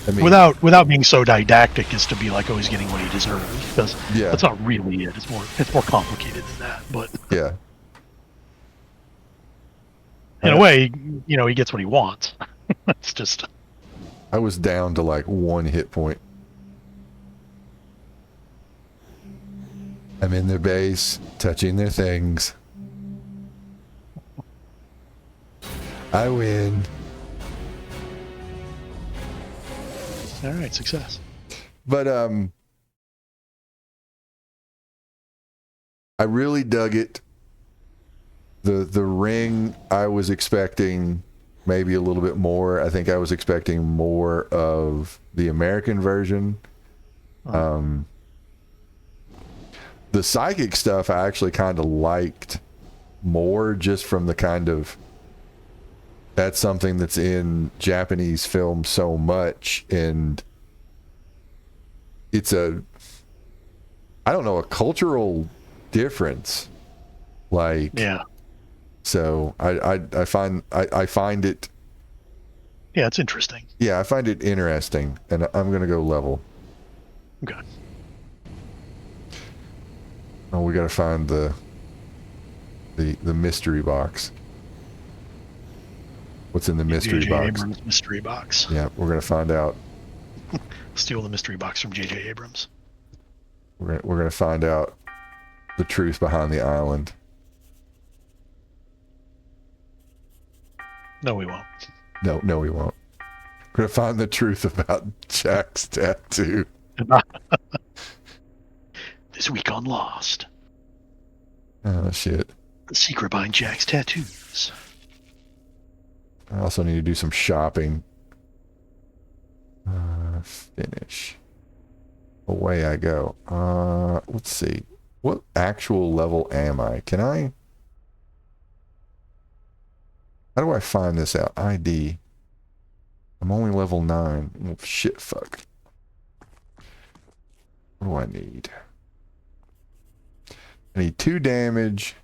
I mean, without being so didactic as to be like, he's getting what he deserves, because that's not really it. It's more complicated than that. But yeah, in a way, he gets what he wants. It's just. I was down to like 1 hit point. I'm in their base, touching their things. I win. All right, success. But I really dug it. The ring, I was expecting maybe a little bit more. I think I was expecting more of the American version. The psychic stuff I actually kind of liked more, just from the kind of, that's something that's in Japanese film so much, and it's I don't know, a cultural difference. Like, Yeah. So I find it. Yeah, it's interesting. Yeah, I find it interesting, and I'm gonna go level. Okay. Oh, we gotta find the mystery box. What's in the mystery J.J. box? Abrams mystery box. Yeah, we're gonna find out. Steal the mystery box from J.J. Abrams. We're gonna find out the truth behind the island. No, we won't. No, we won't. We're gonna find the truth about Jack's tattoo. This week on Lost. Oh shit! The secret behind Jack's tattoos. I also need to do some shopping. Finish. Away I go. Let's see. What actual level am I? Can I? How do I find this out? ID. I'm only level 9. Oh, shit, fuck. What do I need? I need 2 damage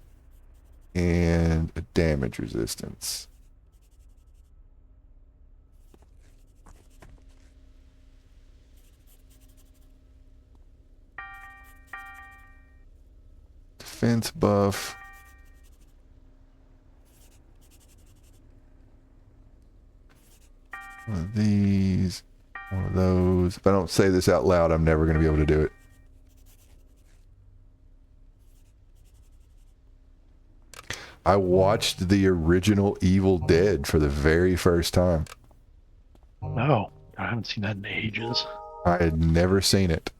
and a damage resistance. Defense buff. One of these. One of those. If I don't say this out loud, I'm never going to be able to do it. I watched the original Evil Dead for the very first time. Oh, I haven't seen that in ages. I had never seen it.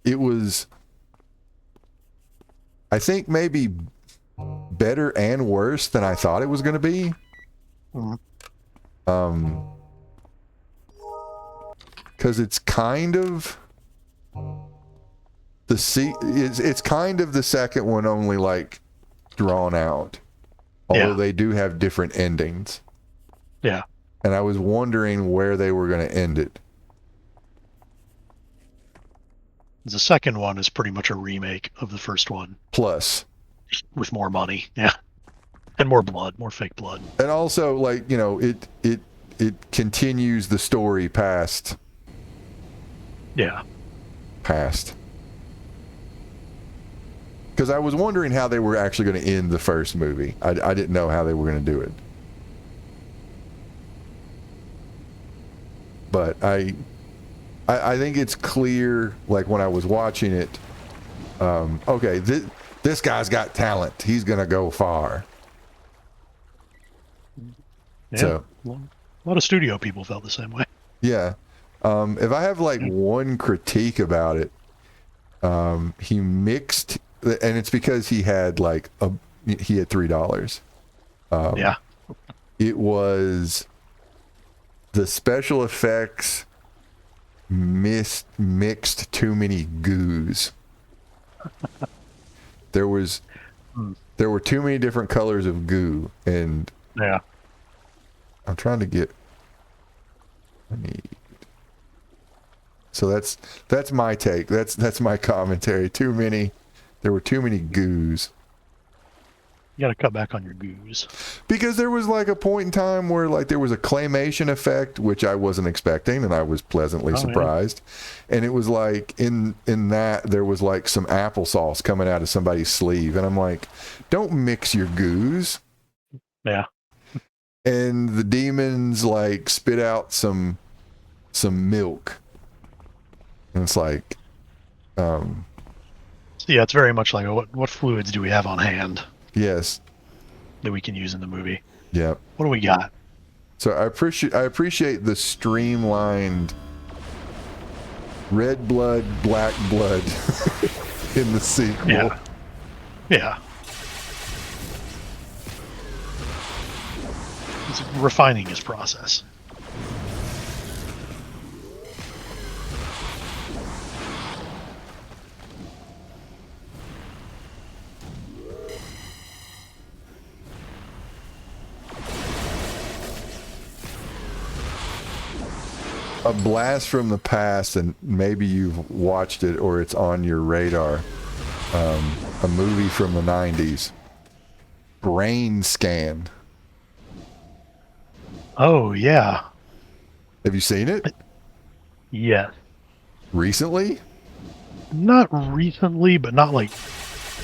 It was, I think, maybe better and worse than I thought it was going to be. Because it's kind of it's kind of the second one, only like drawn out. Although they do have different endings. Yeah. And I was wondering where they were going to end it. The second one is pretty much a remake of the first one. Plus. With more money. Yeah. And more blood, more fake blood. And also, like, you know, it continues the story past. Yeah. Past. Because I was wondering how they were actually going to end the first movie. I didn't know how they were going to do it. But I think it's clear, like when I was watching it, okay, this guy's got talent. He's going to go far. Yeah. So, a lot of studio people felt the same way. Yeah. If I have like one critique about it, he mixed, and it's because he had like he had $3. Yeah. It was the special effects mixed too many goos. There were too many different colors of goo, and yeah. I'm trying to get. So that's my take. That's my commentary. There were too many goos. You gotta cut back on your goos. Because there was like a point in time where like there was a claymation effect, which I wasn't expecting, and I was pleasantly surprised. Yeah. And it was like in that there was like some applesauce coming out of somebody's sleeve, and I'm like, don't mix your goos. Yeah. And the demons like spit out some milk. And it's like, yeah, it's very much like what fluids do we have on hand? Yes. That we can use in the movie. Yep. What do we got? So I appreciate the streamlined red blood, black blood in the sequel. Yeah. Yeah. It's refining his process. a blast from the past, and maybe you've watched it or it's on your radar. A movie from the 90s. Brain Scan. Oh, yeah. Have you seen it? Yes. Recently? Not recently, but not like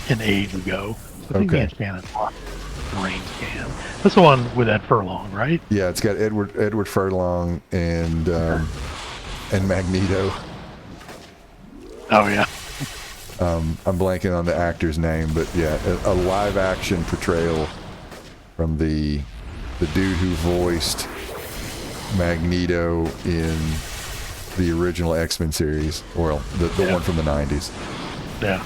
an age ago. I think Okay. the Scan is Brain Scan. That's the one with Ed Furlong, right? Yeah, it's got Edward Furlong and Magneto. Oh, yeah. I'm blanking on the actor's name, but yeah, a live action portrayal from the dude who voiced Magneto in the original X-Men series, or the one from the 90s. Yeah.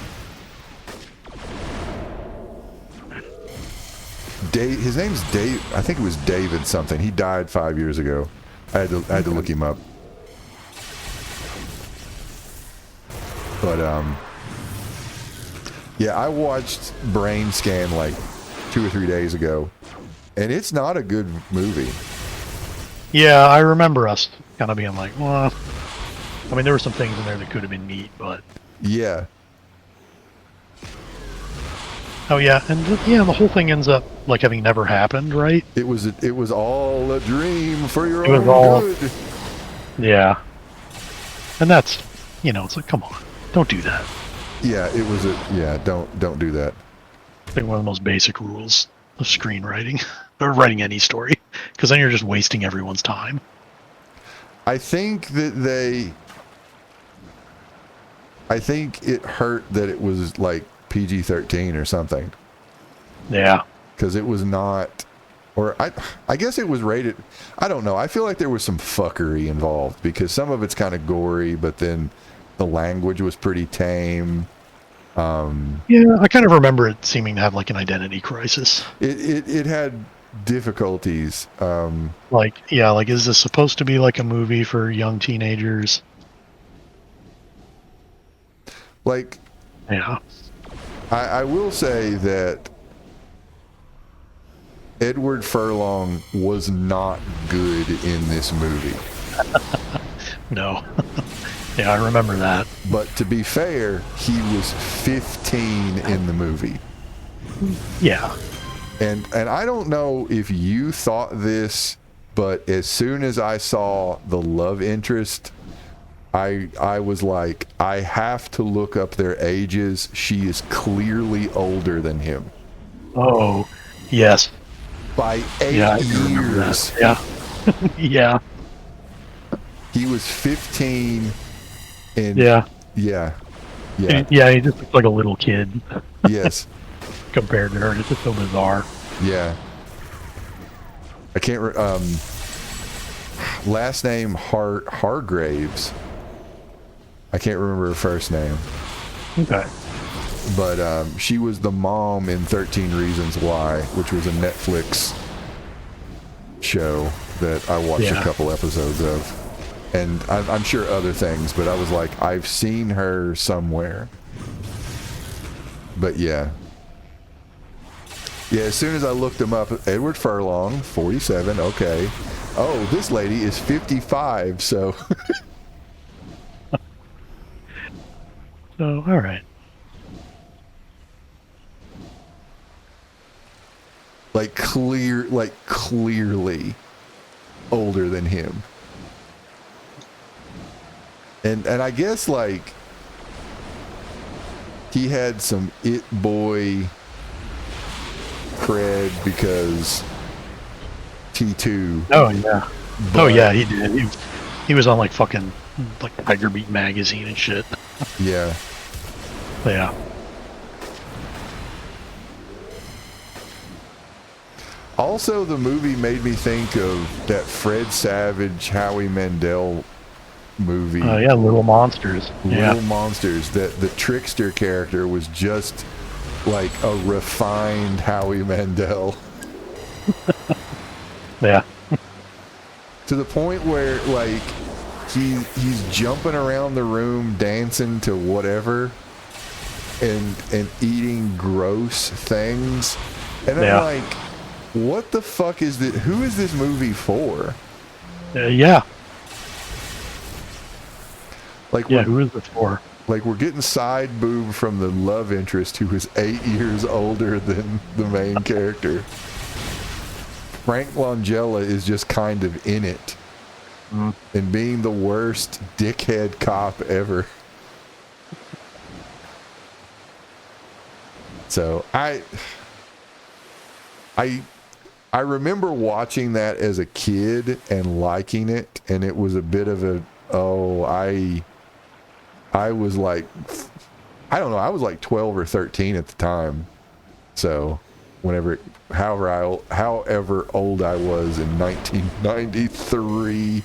His name's Dave. I think it was David something. He died 5 years ago. I had to look him up. But yeah, I watched Brain Scan like 2 or 3 days ago, and it's not a good movie. Yeah, I remember us kind of being like, well, I mean, there were some things in there that could have been neat, but... Yeah. Oh, yeah, and yeah, the whole thing ends up, like, having never happened, right? It was all a dream for your It was own all- good. Yeah. And that's, it's like, come on, don't do that. Yeah, it was don't do that. I think one of the most basic rules of screenwriting, or writing any story, because then you're just wasting everyone's time. I think it hurt that it was like PG-13 or something. Yeah. Because it was not, or I guess it was rated. I don't know. I feel like there was some fuckery involved because some of it's kind of gory, but then the language was pretty tame. Yeah, I kind of remember it seeming to have like an identity crisis. It had difficulties. Like, is this supposed to be like a movie for young teenagers? Like, Yeah. I will say that Edward Furlong was not good in this movie. No. Yeah, I remember that. But to be fair, he was 15 in the movie. Yeah. And I don't know if you thought this, but as soon as I saw the love interest, I was like, I have to look up their ages. She is clearly older than him. Oh, yes. By 8 Yeah, I do remember years. that. Yeah. Yeah. He was 15 and Yeah. yeah. Yeah, he just looks like a little kid Yes. compared to her. It's just so bizarre. Yeah. I can't last name Hargraves. I can't remember her first name. Okay. But she was the mom in 13 Reasons Why, which was a Netflix show that I watched a couple episodes of. And I'm sure other things, but I was like, I've seen her somewhere. But yeah. Yeah, as soon as I looked him up, Edward Furlong, 47, okay. Oh, this lady is 55, so... So, all right. clearly older than him. And I guess, like, he had some it boy cred because T2. Oh, yeah. But, Oh, yeah, he did. He was on, like, fucking, like, Tiger Beat magazine and shit. Yeah. Yeah. Also, the movie made me think of that Fred Savage, Howie Mandel movie. Oh, yeah, Little Monsters. Little Monsters. That the trickster character was just like a refined Howie Mandel. Yeah. To the point where, like, he's jumping around the room, dancing to whatever, and eating gross things. And I'm like, what the fuck is this? Who is this movie for? Yeah. Like Yeah, who is this for? Like we're getting side boob from the love interest who is 8 years older than the main character. Frank Langella is just kind of in it. And being the worst dickhead cop ever. So I remember watching that as a kid and liking it, and it was a bit of a I was like, I don't know, I was like 12 or 13 at the time. So however old I was in 1993.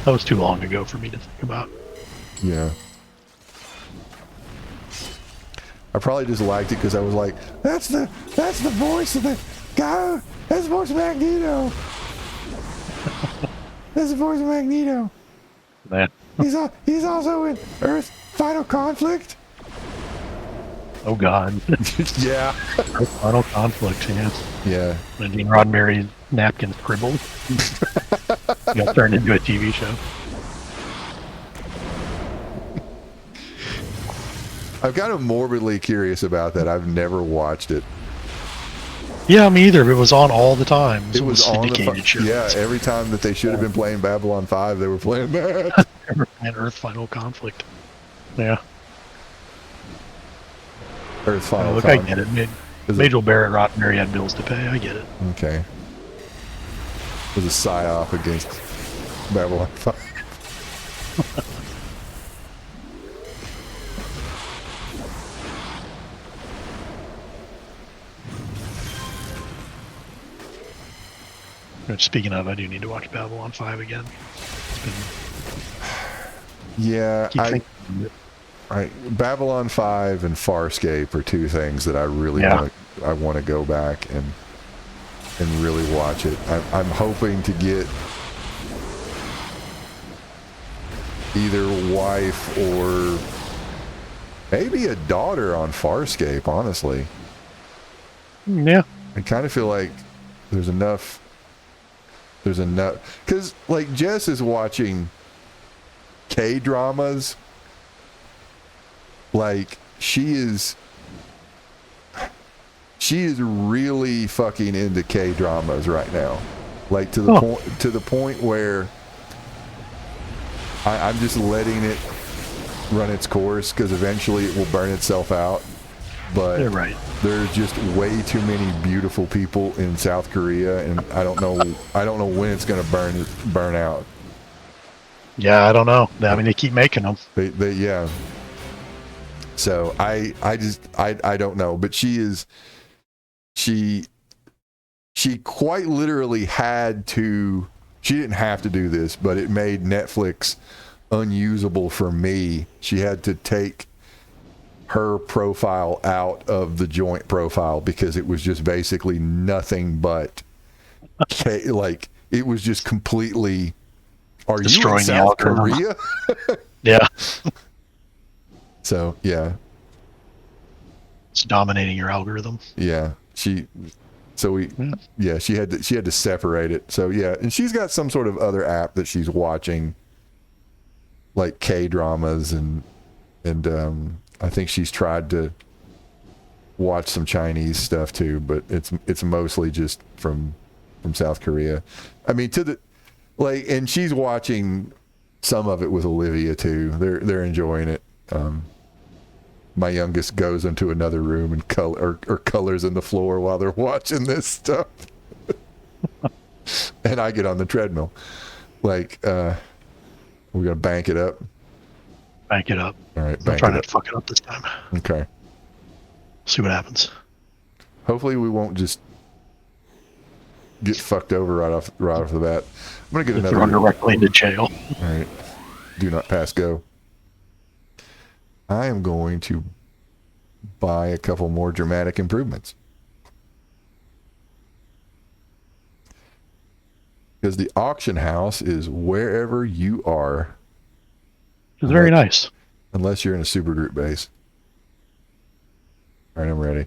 That was too long ago for me to think about. Yeah. I probably just liked it because I was like, that's the voice of the guy. That's the voice of Magneto. That's the voice of Magneto. Man. He's also in Earth Final Conflict. Oh God. Yeah. Earth Final Conflict, yes. Yeah. When Gene Roddenberry's napkin scribbled. Got turned into a TV show. I'm kind of morbidly curious about that. I've never watched it. Yeah, me either. It was on all the time. It was on syndicated shows. Yeah, every time that they should have been playing Babylon 5, they were playing that. And Earth Final Conflict. Yeah. Earth Final Look, Conflict. I get it. Major Barrett Roddenberry had bills to pay. I get it. Okay. It was a psyop against Babylon 5. Speaking of, I do need to watch Babylon 5 again. Yeah, Babylon 5 and Farscape are two things that I really want to go back and really watch it. I'm hoping to get either wife or maybe a daughter on Farscape, honestly. Yeah. I kind of feel like there's enough, because like Jess is watching K-dramas. Like she is really fucking into K-dramas right now. Like to the point where I'm just letting it run its course because eventually it will burn itself out. But you're right. There's just way too many beautiful people in South Korea, and I don't know when it's going to burn out. Yeah, I don't know. I mean, they keep making them. They yeah. So I don't know, but she quite literally had to. She didn't have to do this, but it made Netflix unusable for me. She had to take her profile out of the joint profile because it was just basically nothing but like it was just completely. Are destroying you in South Korea? Yeah. So yeah, it's dominating your algorithm. Yeah, she had to separate it. So yeah, and she's got some sort of other app that she's watching, like K-dramas and I think she's tried to watch some Chinese stuff too, but it's mostly just from South Korea. I mean, and she's watching some of it with Olivia too. They're enjoying it. My youngest goes into another room and colors in the floor while they're watching this stuff. And I get on the treadmill. Like, we're going to bank it up. Bank it up. All right. I'm trying not to fuck it up this time. Okay. See what happens. Hopefully we won't just get fucked over right off the bat. I'm going to get another. Thrown directly into jail. All right. Do not pass go. I am going to buy a couple more dramatic improvements. Because the auction house is wherever you are. It's very nice. Unless you're in a supergroup base. All right, I'm ready.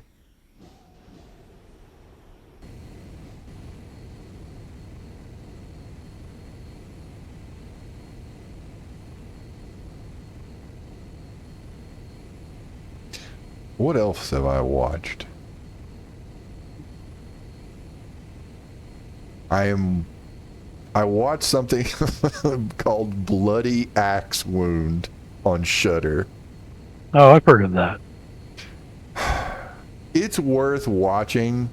What else have I watched? I watched something called Bloody Axe Wound on Shudder. Oh, I've heard of that. It's worth watching.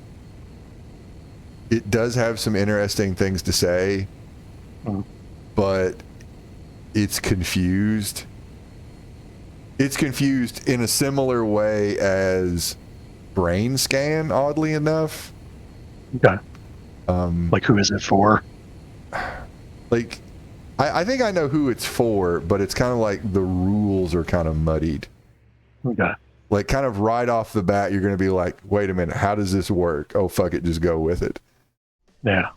It does have some interesting things to say, but it's confused. It's confused in a similar way as Brain Scan, oddly enough. Okay. Like, who is it for? Like, I think I know who it's for, but it's kind of like the rules are kind of muddied. Okay. Like, kind of right off the bat, you're going to be like, wait a minute, how does this work? Oh, fuck it, just go with it. Yeah.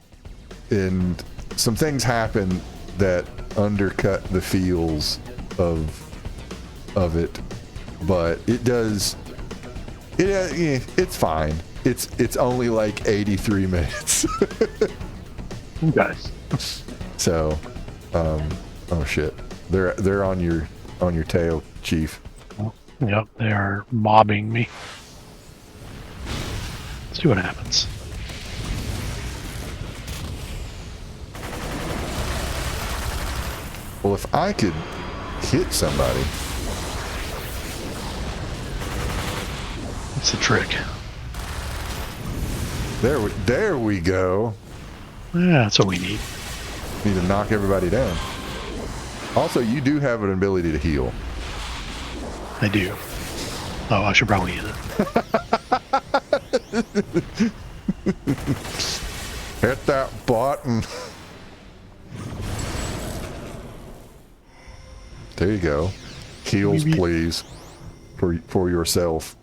And some things happen that undercut the feels of it, but it does. It's fine. It's only like 83 minutes. Okay. So, oh shit, they're on your tail, Chief. Yep, they are mobbing me. Let's see what happens. Well, if I could hit somebody. What's the trick? There we go. Yeah, that's what we need. Need to knock everybody down. Also, you do have an ability to heal. I do. Oh, I should probably use it. Hit that button. There you go. Heals, please. For yourself.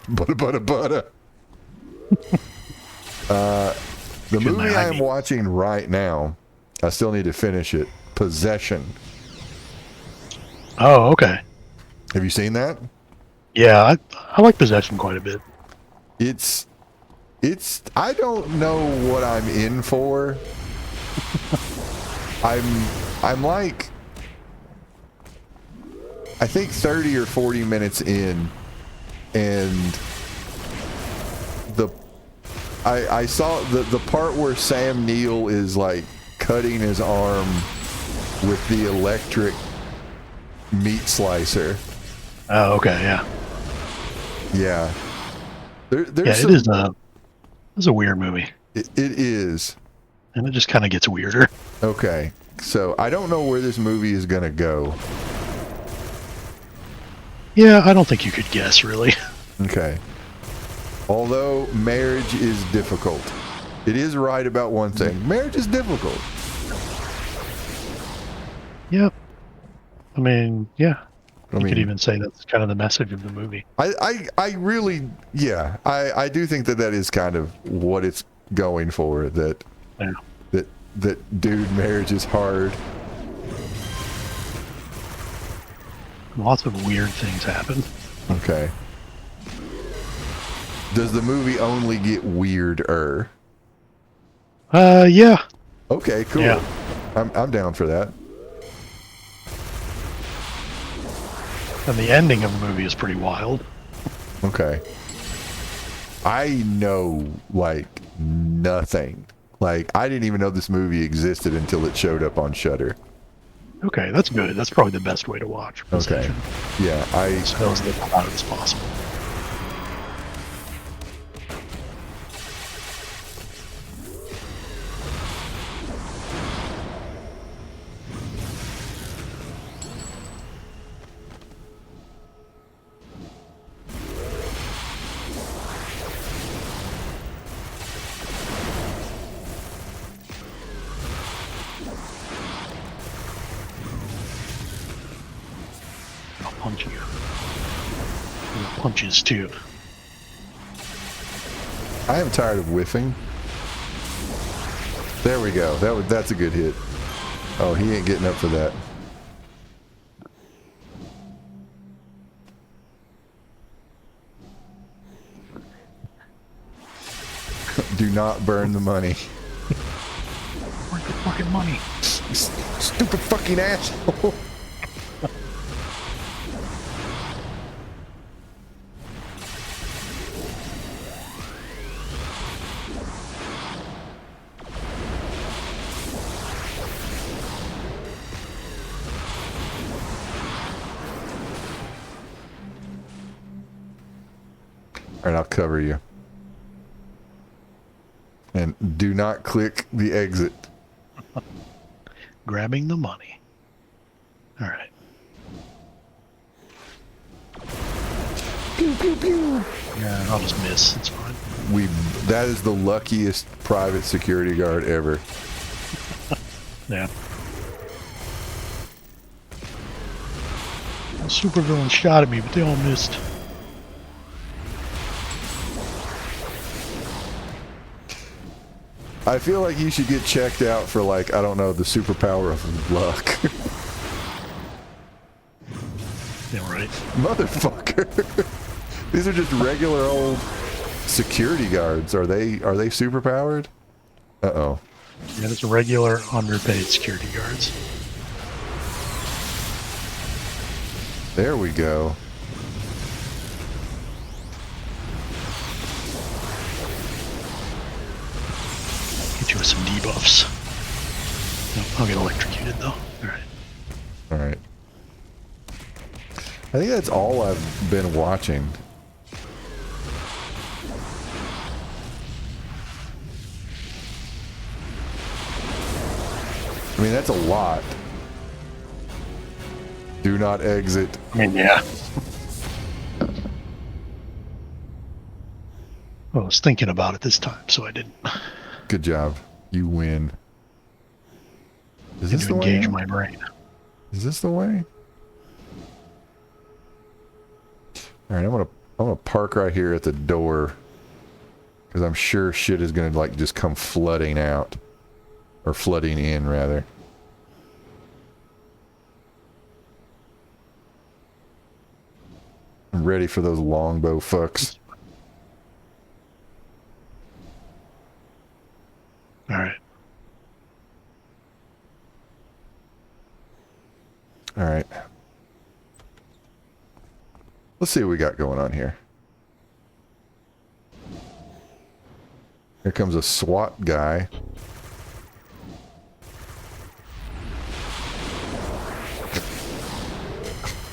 Butter. The movie I'm watching right now, I still need to finish it. Possession. Oh, okay. Have you seen that? Yeah, I like Possession quite a bit. It's I don't know what I'm in for. I'm like, I think 30 or 40 minutes in, and I saw the part where Sam Neill is like cutting his arm with the electric meat slicer. Oh, okay, yeah. Yeah. There's it is a weird movie. It is. And it just kind of gets weirder. Okay. So I don't know where this movie is going to go. Yeah, I don't think you could guess, really. Okay. Although marriage is difficult. It is right about one thing. Marriage is difficult. Yep. I mean, yeah. You could even say that's kind of the message of the movie. I really, yeah. I do think that is kind of what it's going for. That dude, marriage is hard. Lots of weird things happen. Okay. Does the movie only get weirder? Yeah. Okay, cool. Yeah. I'm down for that. And the ending of the movie is pretty wild. Okay. I know, like, nothing. Like, I didn't even know this movie existed until it showed up on Shudder. Okay, that's good. That's probably the best way to watch. Okay. Yeah, as close as possible. Punch you. And punches too. I am tired of whiffing. There we go. That's a good hit. Oh, he ain't getting up for that. Do not burn the money. Where's the fucking money? Stupid fucking asshole. All right, I'll cover you. And do not click the exit. Grabbing the money. All right. Pew, pew, pew. Yeah, I'll just miss. It's fine. That is the luckiest private security guard ever. Yeah. The supervillain shot at me, but they all missed. I feel like you should get checked out for, like, I don't know, the superpower of luck. Yeah, right. Motherfucker. These are just regular old security guards. Are they superpowered? Uh-oh. Yeah, it's regular underpaid security guards. There we go. Get you with some debuffs. Nope, I'll get electrocuted though. Alright. Alright. I think that's all I've been watching. I mean, that's a lot. Do not exit. I mean, yeah. I was thinking about it this time, so I didn't. Good job. You win. Is Had this to the way? engage my brain. Is this the way? All right, I'm gonna park right here at the door because I'm sure shit is gonna like just come flooding out or flooding in rather. I'm ready for those longbow fucks. All right. All right. Let's see what we got going on here. Here comes a SWAT guy.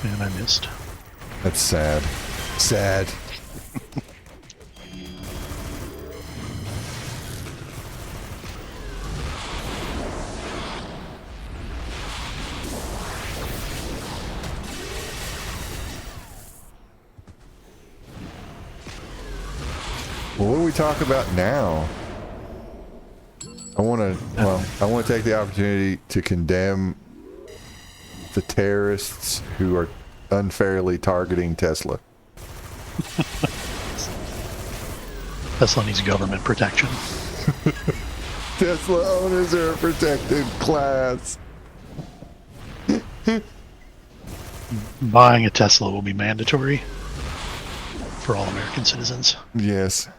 And I missed. That's sad. Sad. Well, what do we talk about now? I want to take the opportunity to condemn the terrorists who are unfairly targeting Tesla. Tesla needs government protection. Tesla owners are a protected class. Buying a Tesla will be mandatory for all American citizens. Yes.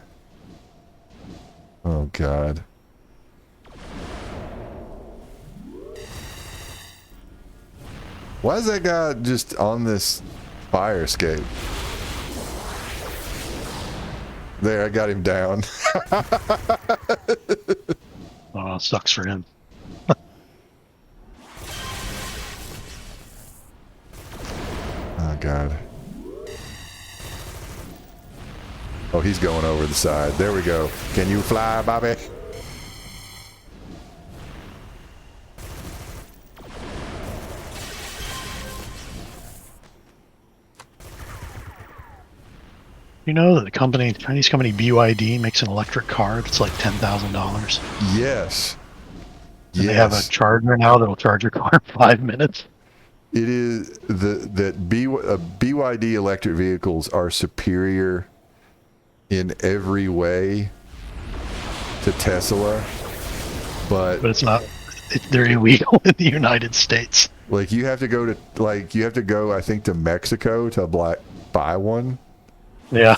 Oh, God. Why is that guy just on this fire escape? There, I got him down. Oh, sucks for him. Oh, God. Oh, he's going over the side. There we go. Can you fly, Bobby? You know that the Chinese company BYD makes an electric car that's like $10,000? Yes. They have a charger now that'll charge your car in 5 minutes. It is BYD electric vehicles are superior in every way to Tesla, but it's not. They're illegal in the United States. Like you have to go, I think, to Mexico to buy one. Yeah.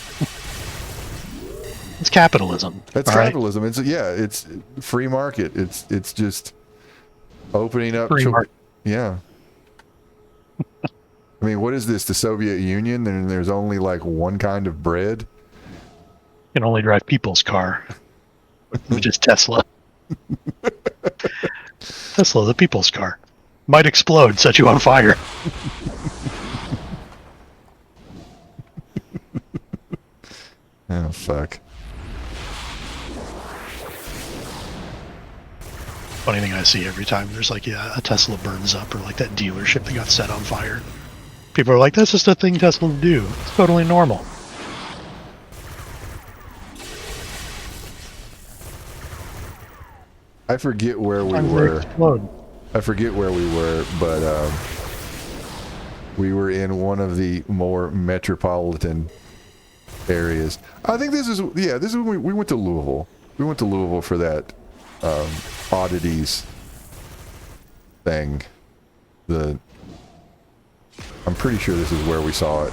It's capitalism. That's capitalism. Right? It's free market. It's just opening up. Free market. Yeah. I mean, what is this? The Soviet Union? And there's only like one kind of bread. You can only drive people's car, which is Tesla. Tesla, the people's car, might explode, set you on fire. Oh, fuck. Funny thing I see every time there's like, yeah, a Tesla burns up or like that dealership that got set on fire. People are like, that's just a thing Teslas do. It's totally normal. I forget where we Sometimes they were. explode. I forget where we were, but we were in one of the more metropolitan areas. I think this is when we went to Louisville. We went to Louisville for that oddities thing. I'm pretty sure this is where we saw it,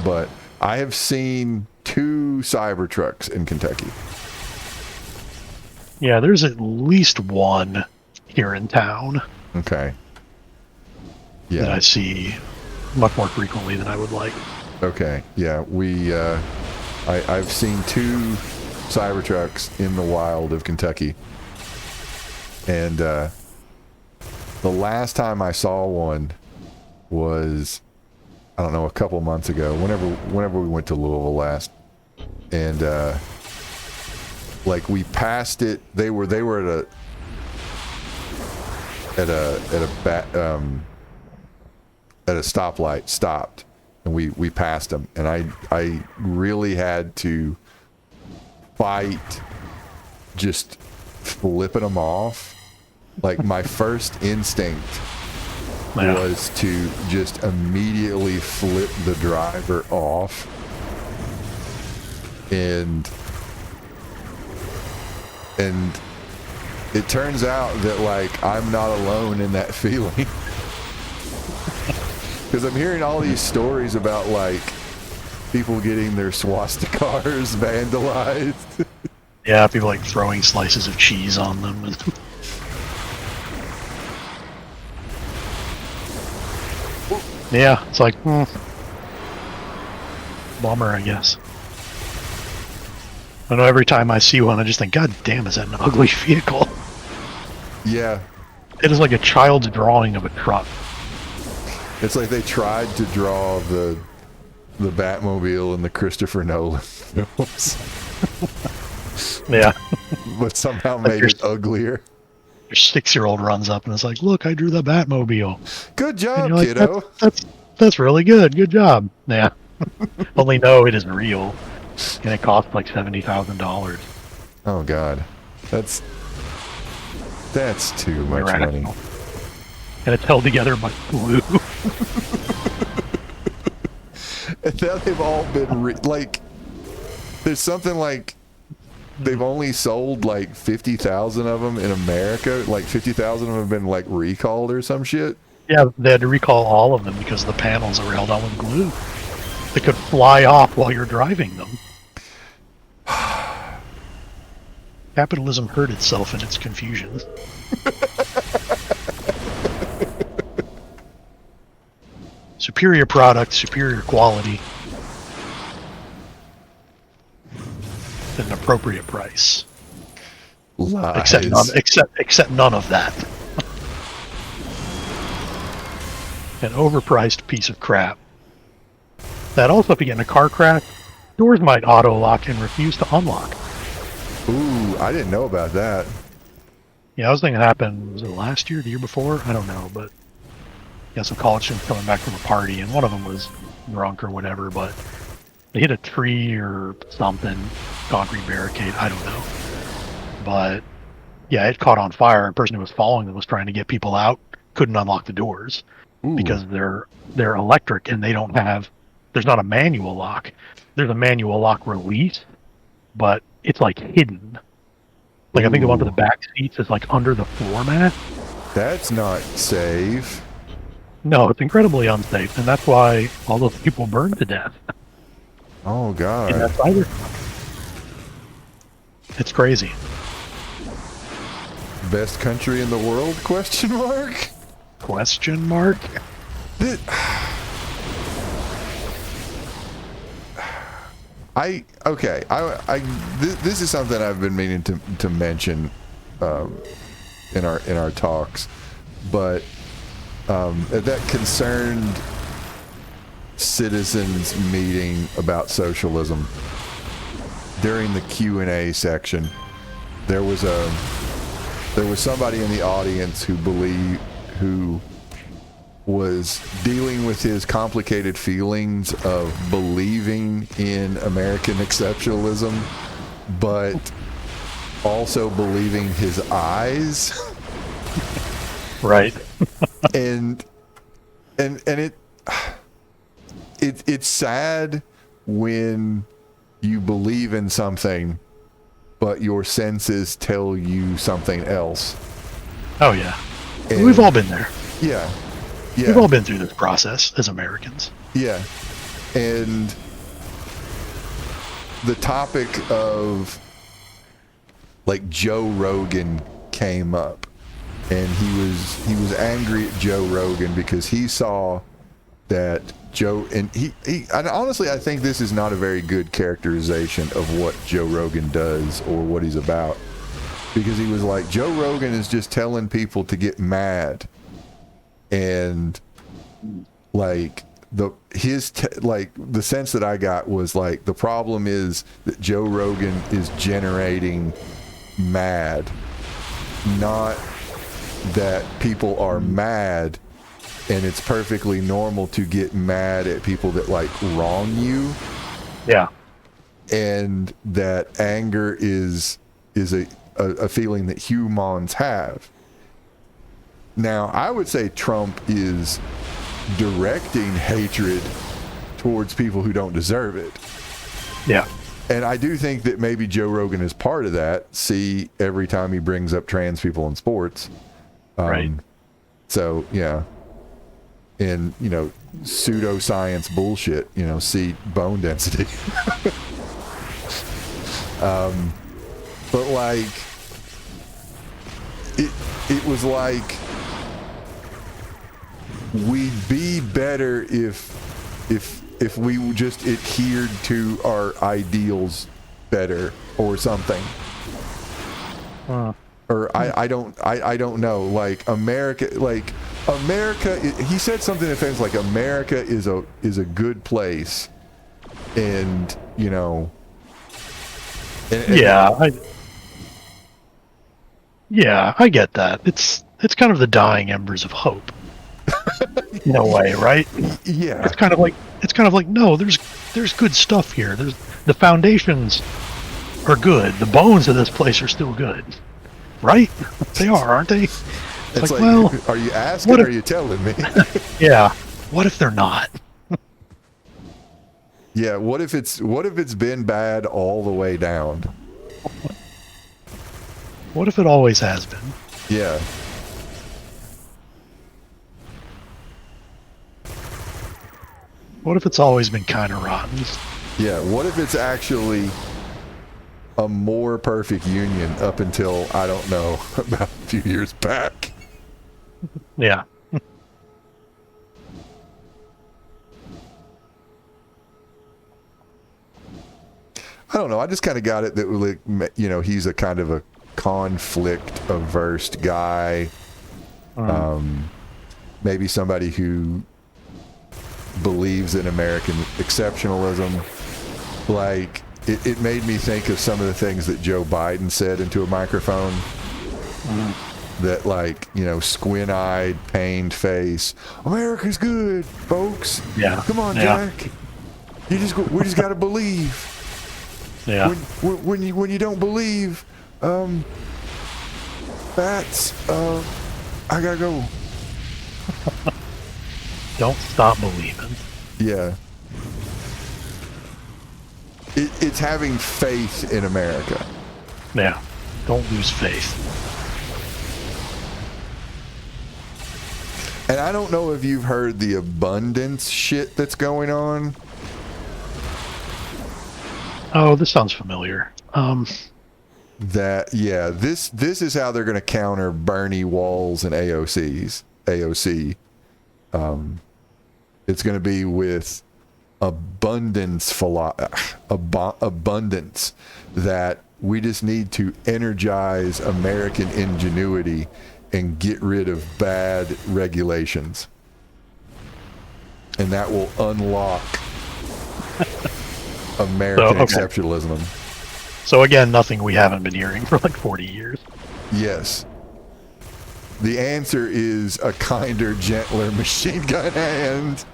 but I have seen 2 Cybertrucks in Kentucky. Yeah, there's at least one here in town. Okay. Yeah. That I see much more frequently than I would like. Okay. Yeah, I've seen 2 Cybertrucks in the wild of Kentucky, and the last time I saw one was, I don't know, a couple months ago. Whenever we went to Louisville last, and like we passed it. They were at a stoplight, stopped, and we passed them, and I really had to fight just flipping them off. Like my first instinct was to just immediately flip the driver off, and it turns out that like I'm not alone in that feeling. Because I'm hearing all these stories about like people getting their swastikas vandalized. Yeah, people like throwing slices of cheese on them. Yeah, it's like, bummer, I guess. I know every time I see one, I just think, God damn, is that an ugly vehicle? Yeah. It is like a child's drawing of a truck. It's like they tried to draw the Batmobile in the Christopher Nolan films. Yeah. But somehow Like made it uglier. Your 6-year-old runs up and is like, look, I drew the Batmobile. Good job, like, kiddo. That's really good. Good job. Yeah. Only no, it isn't real. And it costs like $70,000. Oh God. That's too much money. And it's held together by glue. And now they've all been like, there's something like they've only sold like 50,000 of them in America. Like 50,000 of them have been like recalled or some shit. Yeah, they had to recall all of them because the panels were held on with glue. They could fly off while you're driving them. Capitalism hurt itself in its confusion. Superior product, superior quality, at an appropriate price. Lies. Except none of that. An overpriced piece of crap. That also, if you get in a car crash, doors might auto-lock and refuse to unlock. Ooh, I didn't know about that. Yeah, I was thinking it happened, was it last year, the year before? I don't know, but yeah, some college students coming back from a party, and one of them was drunk or whatever, but they hit a tree or something, concrete barricade, I don't know. But yeah, it caught on fire, and the person who was following them was trying to get people out, couldn't unlock the doors. Ooh. Because they're electric and they don't have, there's not a manual lock. There's a manual lock release, but it's like hidden. Like, I think the one for the back seats is like under the floor mat. That's not safe. No, it's incredibly unsafe, and that's why all those people burned to death. Oh God. In that fiber. It's crazy. Best country in the world? Question mark? Question mark? This is something I've been meaning to mention in our talks, but at that concerned citizens meeting about socialism, during the Q&A section, there was somebody in the audience who was dealing with his complicated feelings of believing in American exceptionalism, but also believing his eyes. Right. and it's sad when you believe in something but your senses tell you something else. Oh yeah. And we've all been there. Yeah. We've all been through this process as Americans. Yeah. And the topic of like Joe Rogan came up, and he was angry at Joe Rogan because he saw that and honestly, I think this is not a very good characterization of what Joe Rogan does or what he's about, because he was like, Joe Rogan is just telling people to get mad, and like the sense that I got was like, the problem is that Joe Rogan is generating mad, not that people are mad. And it's perfectly normal to get mad at people that like wrong you. Yeah. And that anger is a feeling that humans have. Now, I would say Trump is directing hatred towards people who don't deserve it. Yeah. And I do think that maybe Joe Rogan is part of that. See, every time he brings up trans people in sports. Right. So, yeah. And, you know, pseudoscience bullshit, you know, see bone density. But like, it was like, we'd be better if we just adhered to our ideals better or something. Or I don't know, like America, he said something that sounds like America is a good place, and you know, I get that. It's kind of the dying embers of hope, in a way, right? Yeah, it's kind of like no, there's good stuff here. The foundations are good. The bones of this place are still good. Right? They are, aren't they? It's like, well, are you asking or are you telling me? Yeah. What if they're not? Yeah, what if it's been bad all the way down? What if it always has been? Yeah. What if it's always been kind of rotten? Yeah, what if it's actually a more perfect union up until, I don't know, about a few years back? Yeah. I don't know. I just kind of got it that, like, you know, he's a kind of a conflict averse guy. Maybe somebody who believes in American exceptionalism. Like, it made me think of some of the things that Joe Biden said into a microphone. That, like, you know, squint-eyed, pained face. America's good, folks. Yeah. Come on, Jack. We just got to believe. Yeah. When you don't believe, that's I gotta go. Don't stop believing. Yeah. It's having faith in America. Yeah. Don't lose faith. And I don't know if you've heard the abundance shit that's going on. Oh, this sounds familiar. This is how they're going to counter Bernie Walls and AOC. It's going to be with abundance that we just need to energize American ingenuity and get rid of bad regulations, and that will unlock American exceptionalism. So again, nothing we haven't been hearing for like 40 years. Yes. The answer is a kinder, gentler machine gun hand.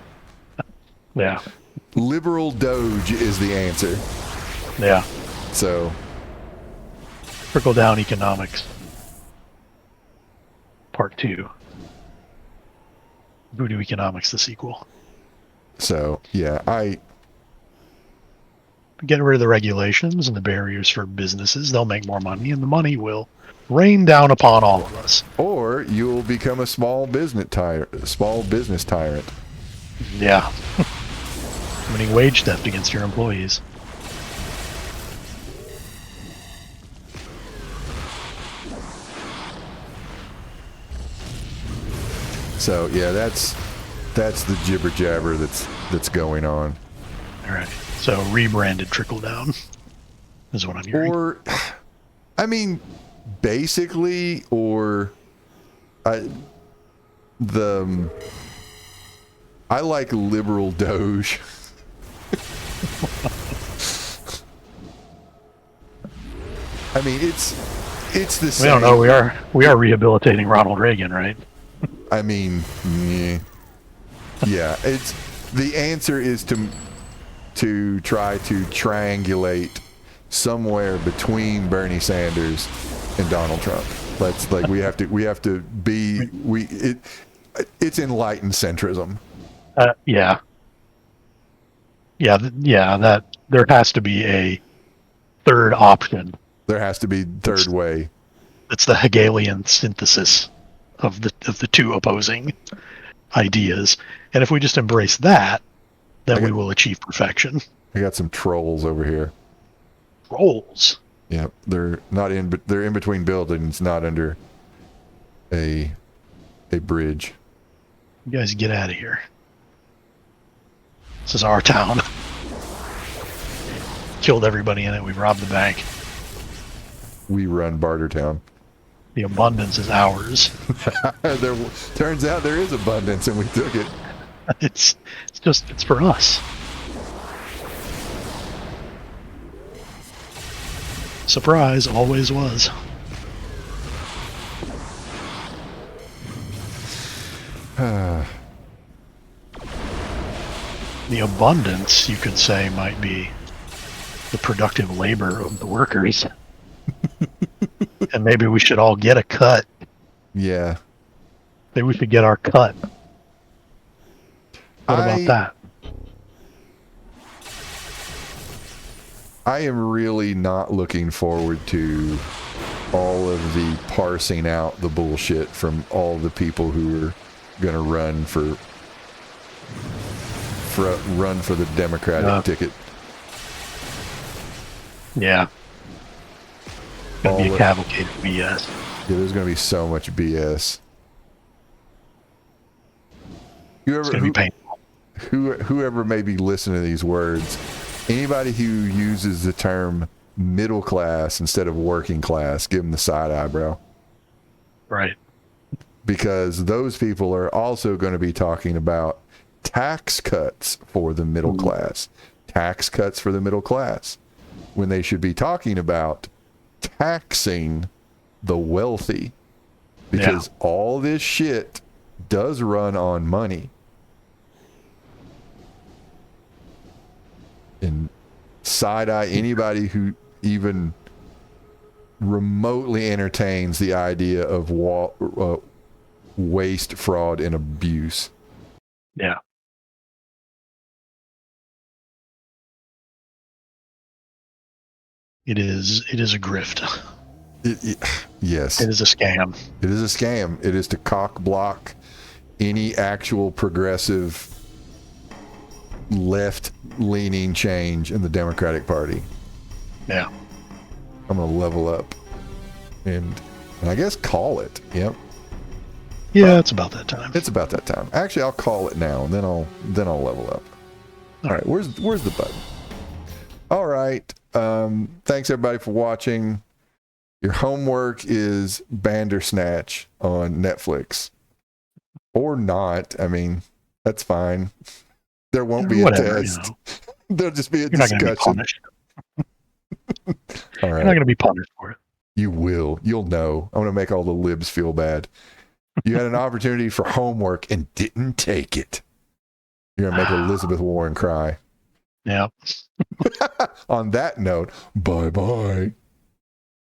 Yeah. Liberal Doge is the answer. Yeah. So, Trickle down economics. Part 2. Voodoo Economics, the sequel. so yeah, Get rid of the regulations and the barriers for businesses. They'll make more money, and the money will rain down upon all of us. or you'll become a small business tyrant. Yeah. Committing wage theft against your employees. So yeah, that's the jibber jabber that's going on. All right. So rebranded trickle down is what I'm hearing. Or, I mean, basically, or I like liberal Doge. I mean, it's the same. We don't know. We are rehabilitating Ronald Reagan, right? I mean, yeah. It's the answer is to try to triangulate somewhere between Bernie Sanders and Donald Trump. We have to be it's enlightened centrism. Yeah. That there has to be a third option. There has to be third way. It's the Hegelian synthesis of the two opposing ideas, and if we just embrace that, then we will achieve perfection. I got some trolls over here. Trolls. Yep, they're in between buildings, not under a bridge. You guys get out of here. This is our town. Killed everybody in it. We robbed the bank. We run Bartertown. The abundance is ours. Turns out there is abundance, and we took it. It's for us. Surprise, always was. The abundance, you could say, might be the productive labor of the workers. And maybe we should all get a cut. Yeah. Maybe we should get our cut. What about that? I am really not looking forward to all of the parsing out the bullshit from all the people who are going to run for the Democratic ticket. Yeah. Gonna be a cavalcade of BS. Yeah, there's going to be so much BS. It's going to be painful. Whoever may be listening to these words, anybody who uses the term middle class instead of working class, give them the side eyebrow. Right. Because those people are also going to be talking about tax cuts for the middle class. Tax cuts for the middle class. When they should be talking about taxing the wealthy. Because all this shit does run on money. And side-eye anybody who even remotely entertains the idea of waste, fraud, and abuse. Yeah. It is a grift. Yes. It is a scam. It is a scam. It is to cock block any actual progressive left-leaning change in the Democratic Party. Yeah. I'm going to level up and I guess call it. Yep. Yeah, it's about that time. It's about that time. Actually, I'll call it now and then I'll level up. All right. Where's the button? All right. Thanks everybody for watching. Your homework is Bandersnatch on Netflix. Or not. I mean, that's fine. There won't be a test. There'll just be a discussion. Not gonna be punished. All All You're not right. going to be punished for it. You will. You'll know. I'm going to make all the libs feel bad. You had an opportunity for homework and didn't take it. You're going to make Elizabeth Warren cry. Yeah. On that note, bye-bye.